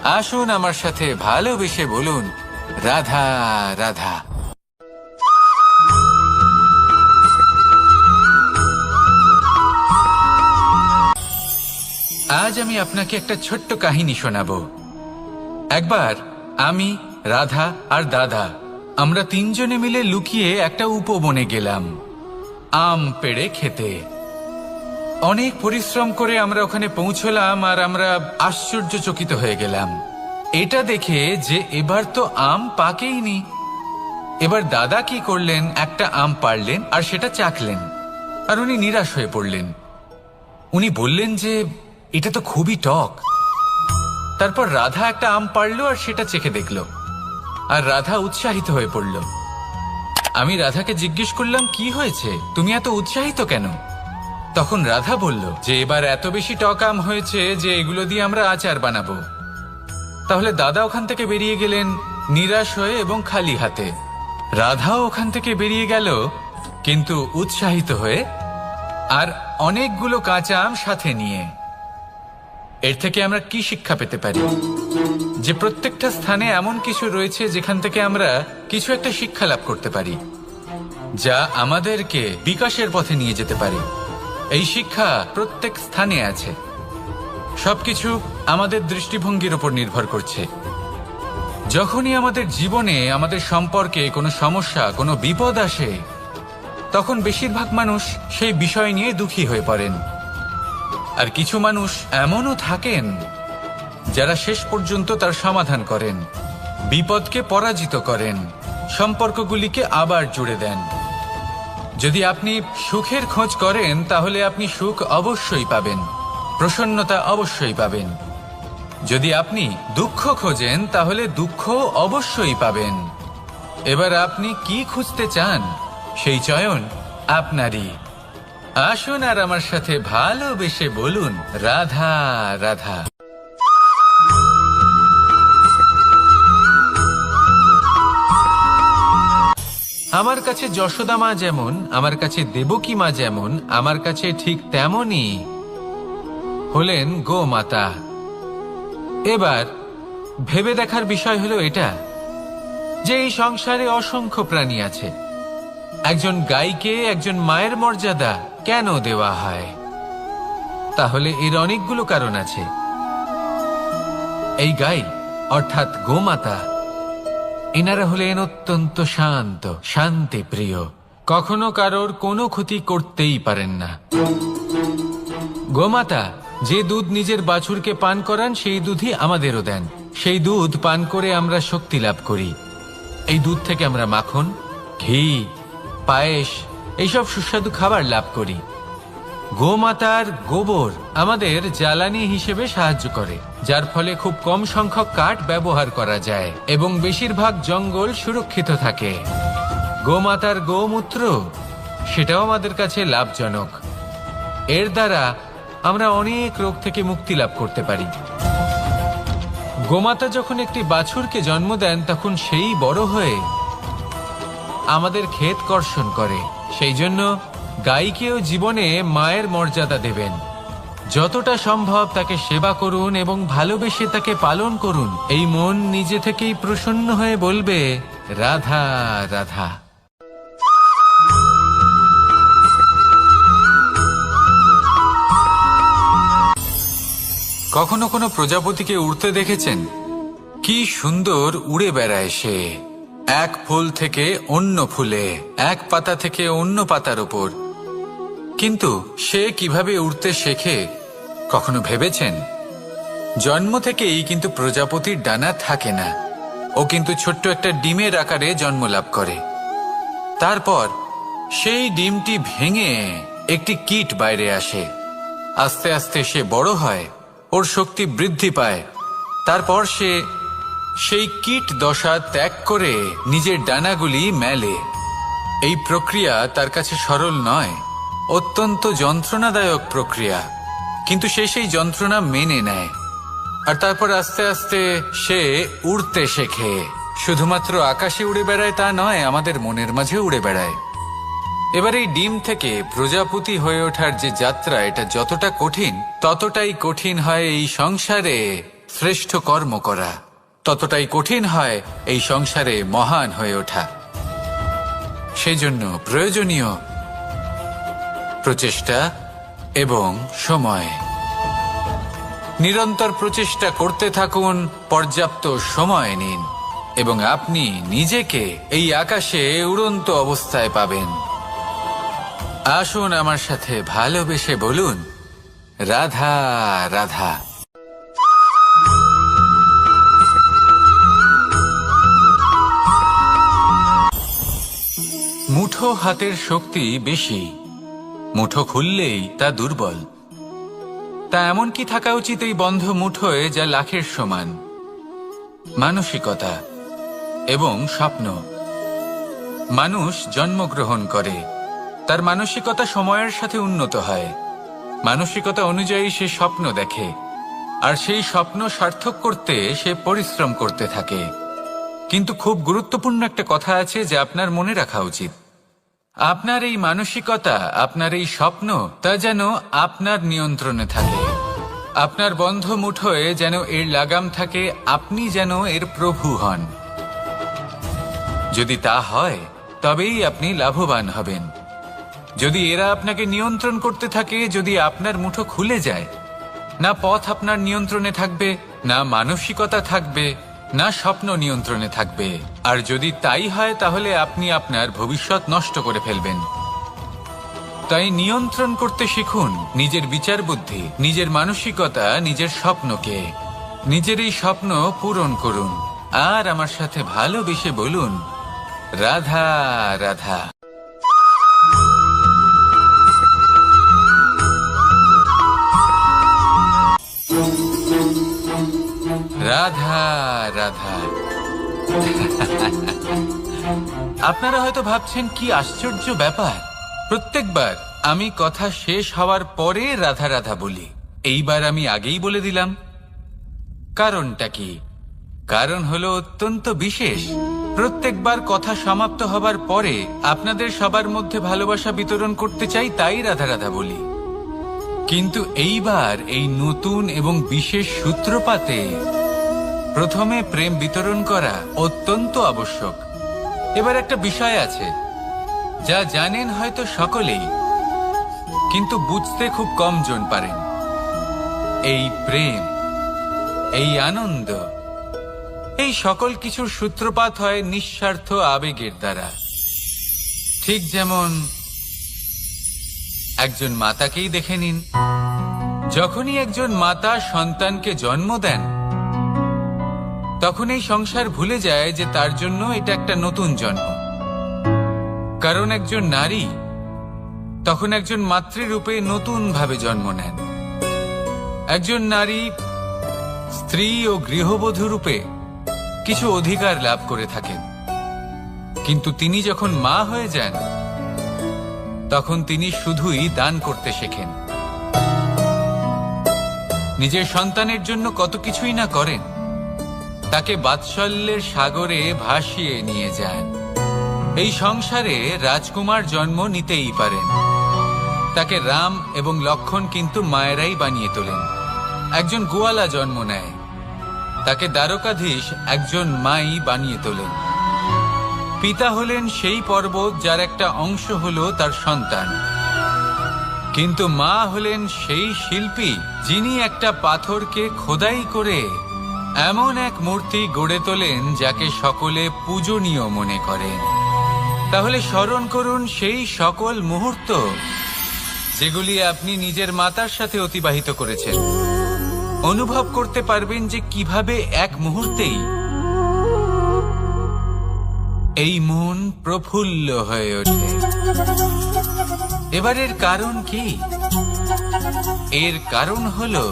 আসুন আমার সাথে ভালোবেসে বলুন, রাধা রাধা। আজ আমি আপনাকে একটা ছোট্ট কাহিনী শোনাবো। একবার আমি, রাধা আর দাদা আমরা তিনজনে মিলে লুকিয়ে একটা উপবনে গেলাম আম পেড়ে খেতে। অনেক পরিশ্রম করে আমরা ওখানে পৌঁছলাম আর আমরা আশ্চর্যচকিত হয়ে গেলাম এটা দেখে যে এবার তো আম পাকেইনি। এবার দাদা কি করলেন, একটা আম পাড়লেন আর সেটা চাখলেন, আর উনি নিরাশ হয়ে পড়লেন। উনি বললেন যে এটা তো খুবই টক। তারপর রাধা একটা আম পাড়লো আর সেটা চেখে দেখলো, আর রাধা উৎসাহিত হয়ে পড়ল। আমি রাধাকে জিজ্ঞেস করলাম, কি হয়েছে, তুমি এত উৎসাহিত কেন? তখন রাধা বলল যে এবার এত বেশি টক আম হয়েছে যে এগুলো দিয়ে আমরা আচার বানাবো। তাহলে দাদা ওখান থেকে বেরিয়ে গেলেন নিরাশ হয়ে এবং খালি হাতে। রাধাও ওখান থেকে বেরিয়ে গেল কিন্তু উৎসাহিত হয়ে, আর অনেকগুলো কাঁচা আম সাথে নিয়ে। এর থেকে আমরা কি শিক্ষা পেতে পারি? যে প্রত্যেকটা স্থানে এমন কিছু রয়েছে যেখান থেকে আমরা কিছু একটা শিক্ষা লাভ করতে পারি, যা আমাদেরকে বিকাশের পথে নিয়ে যেতে পারে। এই শিক্ষা প্রত্যেক স্থানে আছে। সবকিছু আমাদের দৃষ্টিভঙ্গির উপর নির্ভর করছে। যখনই আমাদের জীবনে, আমাদের সম্পর্কে কোনো সমস্যা, কোনো বিপদ আসে, তখন বেশিরভাগ মানুষ সেই বিষয় নিয়ে দুঃখী হয়ে পড়েন। আর কিছু মানুষ এমনও থাকেন যারা শেষ পর্যন্ত তার সমাধান করেন, বিপদকে পরাজিত করেন, সম্পর্কগুলিকে আবার জুড়ে দেন। যদি আপনি সুখের খোঁজ করেন তাহলে আপনি সুখ অবশ্যই পাবেন, প্রসন্নতা অবশ্যই পাবেন। যদি আপনি দুঃখ খোঁজেন তাহলে দুঃখ অবশ্যই পাবেন। এবার আপনি কি খুঁজতে চান, সেই চয়ন আপনারই। আসুন আর আমার সাথে ভালোবেসে বলুন, রাধা রাধা। আমার কাছে যশোদা মা যেমন, আমার কাছে দেবকী মা যেমন, আমার কাছে ঠিক তেমনই হলেন গোমাতা। এবার ভেবে দেখার বিষয় হলো এটা, যে এই সংসারে অসংখ্য প্রাণী আছে, একজন গাইকে একজন মায়ের মর্যাদা কেন দেওয়া হয়? তাহলে এর অনেকগুলো কারণ আছে। এই গাই অর্থাৎ গোমাতা, এনারা হলেন অত্যন্ত শান্ত, শান্তি প্রিয়, কখনো কারোর কোনো ক্ষতি করতেই পারেন না। গোমাতা যে দুধ নিজের বাছুরকে পান করান সেই দুধই আমাদেরও দেন। সেই দুধ পান করে আমরা শক্তি লাভ করি। এই দুধ থেকে আমরা মাখন, ঘি, পায়েস, এইসব সুস্বাদু খাবার লাভ করি। গোমাতার গোবর আমাদের জ্বালানি হিসেবে সাহায্য করে, যার ফলে খুব কম সংখ্যক কাঠ ব্যবহার করা যায় এবং বেশিরভাগ জঙ্গল সুরক্ষিত থাকে। গোমাতার গোমূত্র, সেটাও আমাদের কাছে লাভজনক। এর দ্বারা আমরা অনেক রোগ থেকে মুক্তি লাভ করতে পারি। গোমাতা যখন একটি বাছুরকে জন্ম দেন তখন সেই বড় হয়ে আমাদের ক্ষেত কর্ষণ করে। সেই জন্য গাইকেও জীবনে মায়ের মর্যাদা দেবেন। যতটা সম্ভব তাকে সেবা করুন এবং ভালোবেসে তাকে পালন করুন। এই মন নিজে থেকেই প্রসন্ন হয়ে বলবে, রাধা রাধা। কখনো কোনো প্রজাপতিকে উড়তে দেখেছেন? কি সুন্দর উড়ে বেড়ায় সে, এক ফুল থেকে অন্য ফুলে, এক পাতা থেকে অন্য পাতার উপর। কিন্তু সে কিভাবে উড়তে শেখে কখনো ভেবেছেন? জন্ম থেকেই কিন্তু প্রজাপতির ডানা থাকে না। ও কিন্তু ছোট্ট একটা ডিমের আকারে জন্ম লাভ করে। তারপর সেই ডিমটি ভেঙে একটি কীট বাইরে আসে। আস্তে আস্তে সে বড় হয়, ওর শক্তি বৃদ্ধি পায়। তারপর সে সেই কীট দশা ত্যাগ করে নিজের ডানাগুলি মেলে। এই প্রক্রিয়া তার কাছে সরল নয়, অত্যন্ত যন্ত্রণাদায়ক প্রক্রিয়া, কিন্তু সে সেই যন্ত্রণা মেনে নেয়। আর তারপর আস্তে আস্তে সে উড়তে শেখে। শুধুমাত্র আকাশে উড়ে বেড়ায় তা নয়, আমাদের মনের মাঝে উড়ে বেড়ায়। এবার এই ডিম থেকে প্রজাপতি হয়ে ওঠার যে যাত্রা, এটা যতটা কঠিন, ততটাই কঠিন হয় এই সংসারে শ্রেষ্ঠ কর্ম করা, ততটাই কঠিন হয় এই সংসারে মহান হয়ে ওঠা। সেজন্য প্রয়োজনীয় প্রচেষ্টা এবং সময়। নিরন্তর প্রচেষ্টা করতে থাকুন, পর্যাপ্ত সময় নিন, এবং আপনি নিজেকে এই আকাশে উড়ন্ত অবস্থায় পাবেন। আসুন আমার সাথে ভালোবেসে বলুন, রাধা রাধা। মুঠো হাতের শক্তি বেশি, মুঠো খুললেই তা দুর্বল। তা এমন কি থাকা উচিত এই বন্ধ মুঠোয় যা লাখের সমান? মানসিকতা এবং স্বপ্ন। মানুষ জন্মগ্রহণ করে, তার মানসিকতা সময়ের সাথে উন্নত হয়। মানসিকতা অনুযায়ী সে স্বপ্ন দেখে, আর সেই স্বপ্ন সার্থক করতে সে পরিশ্রম করতে থাকে। কিন্তু খুব গুরুত্বপূর্ণ একটা কথা আছে যা আপনার মনে রাখা উচিত। আপনার এই মানসিকতা, আপনার এই স্বপ্ন, তা যেন আপনার নিয়ন্ত্রণে থাকে। আপনার বন্ধ মুঠোয় যেন এর লাগাম থাকে, আপনি যেন এর প্রভু হন। যদি তা হয় তবেই আপনি লাভবান হবেন। যদি এরা আপনাকে নিয়ন্ত্রণ করতে থাকে, যদি আপনার মুঠো খুলে যায়, না পথ আপনার নিয়ন্ত্রণে থাকবে, না মানসিকতা থাকবে, না স্বপ্ন নিয়ন্ত্রণে থাকবে। আর যদি তাই হয় তাহলে আপনি আপনার ভবিষ্যৎ নষ্ট করে ফেলবেন। তাই নিয়ন্ত্রণ করতে শিখুন নিজের বিচার বুদ্ধি, নিজের মানসিকতা, নিজের স্বপ্নকে। নিজের এই স্বপ্ন পূরণ করুন, আর আমার সাথে ভালোবেসে বলুন, রাধা রাধা। রাধা রাধা। আপনারা হয়তো ভাবছেন কি আশ্চর্য ব্যাপার, প্রত্যেকবার আমি কথা শেষ হওয়ার পরে রাধা রাধা বলি। এইবার আমি আগেই বলে দিলাম। কারণটা কি? কারণ হলো অত্যন্ত বিশেষ। প্রত্যেকবার কথা সমাপ্ত হবার পরে আপনাদের সবার মধ্যে ভালোবাসা বিতরণ করতে চাই, তাই রাধা রাধা বলি। কিন্তু এইবার এই নতুন এবং বিশেষ সূত্রপাতে প্রথমে প্রেম বিতরণ করা অত্যন্ত আবশ্যক। এবার একটা বিষয় আছে যা জানেন হয়তো সকলেই, কিন্তু বুঝতে খুব কম জন পারেন। এই প্রেম, এই আনন্দ, এই সকল কিছুর সূত্রপাত হয় নিঃস্বার্থ আবেগের দ্বারা। ঠিক যেমন একজন মাতাকেই দেখে নিন। যখনই একজন মাতা সন্তানকে জন্ম দেন, তখন এই সংসার ভুলে যায় যে তার জন্য এটা একটা নতুন জন্ম। কারণ একজন নারী তখন একজন মাতৃরূপে নতুন ভাবে জন্ম নেন। একজন নারী স্ত্রী ও গৃহবধূ রূপে কিছু অধিকার লাভ করে থাকেন, কিন্তু তিনি যখন মা হয়ে যান তখন তিনি শুধুই দান করতে শেখেন। নিজের সন্তানের জন্য কত কিছুই না করেন, তাকে বাৎসল্যের সাগরে ভাসিয়ে নিয়ে যান। এই সংসারে রাজকুমার জন্ম নিতেই পারেন, তাকে রাম এবং লক্ষণ কিন্তু মায়েরাই বানিয়ে তোলেন। একজন গোয়ালা জন্ম নেয়, তাকে দ্বারকাধীশ একজন মাই বানিয়ে তোলেন। পিতা হলেন সেই পর্বত যার একটা অংশ হলো তার সন্তান, কিন্তু মা হলেন সেই শিল্পী যিনি একটা পাথরকে খোদাই করে এমন এক মূর্তি গড়ে তোলেন যাকে সকলে পূজনীয় মনে করেন। তাহলে স্মরণ করুন সেই সকল মুহূর্ত যেগুলি আপনি নিজের মাতার সাথে অতিবাহিত করেছেন। অনুভব করতে পারবেন যে কিভাবে এক মুহূর্তেই এই মন প্রফুল্ল হয়ে ওঠে। এবারের কারণ কি? এর কারণ হলো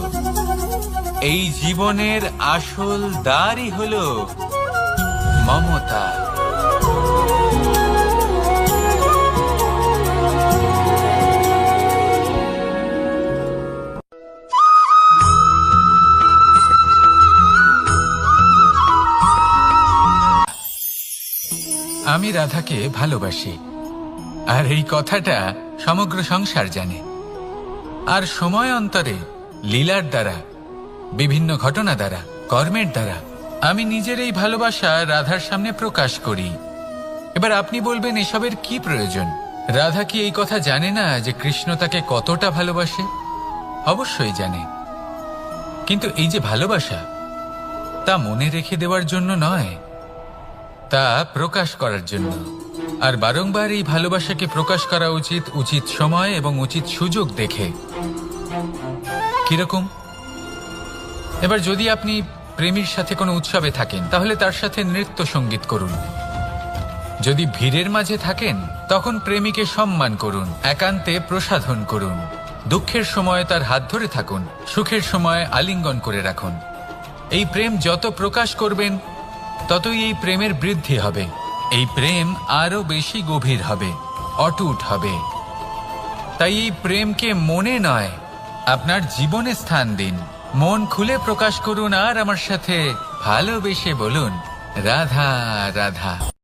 এই জীবনের আসল দ্বারই হলো মমতা। আমি রাধাকে ভালোবাসি, আর এই কথাটা সমগ্র সংসার জানে। আর সময় অন্তরে লীলার দ্বারা, বিভিন্ন ঘটনা দ্বারা, কর্মের দ্বারা আমি নিজের এই ভালোবাসা রাধার সামনে প্রকাশ করি। এবার আপনি বলবেন, এসবের কি প্রয়োজন? রাধা কি এই কথা জানে না যে কৃষ্ণ তাকে কতটা ভালোবাসে? অবশ্যই জানে, কিন্তু এই যে ভালোবাসা, তা মনে রেখে দেওয়ার জন্য নয়, তা প্রকাশ করার জন্য। আর বারংবার এই ভালোবাসাকে প্রকাশ করা উচিত, উচিত সময় এবং উচিত সুযোগ দেখে। কিরকম? এবার যদি আপনি প্রেমীর সাথে কোনো উৎসবে থাকেন, তাহলে তার সাথে নৃত্য সঙ্গীত করুন। যদি ভিড়ের মাঝে থাকেন, তখন প্রেমীকে সম্মান করুন, একান্তে প্রসাধন করুন। দুঃখের সময় তার হাত ধরে থাকুন, সুখের সময় আলিঙ্গন করে রাখুন। এই প্রেম যত প্রকাশ করবেন, ততই এই প্রেমের বৃদ্ধি হবে। এই প্রেম আরো বেশি গভীর হবে, অটুট হবে। তাই এই প্রেমকে মনে নয়, আপনার জীবনে স্থান দিন। মন খুলে প্রকাশ করুন, আর আমার সাথে ভালোবেসে বলুন, রাধা রাধা।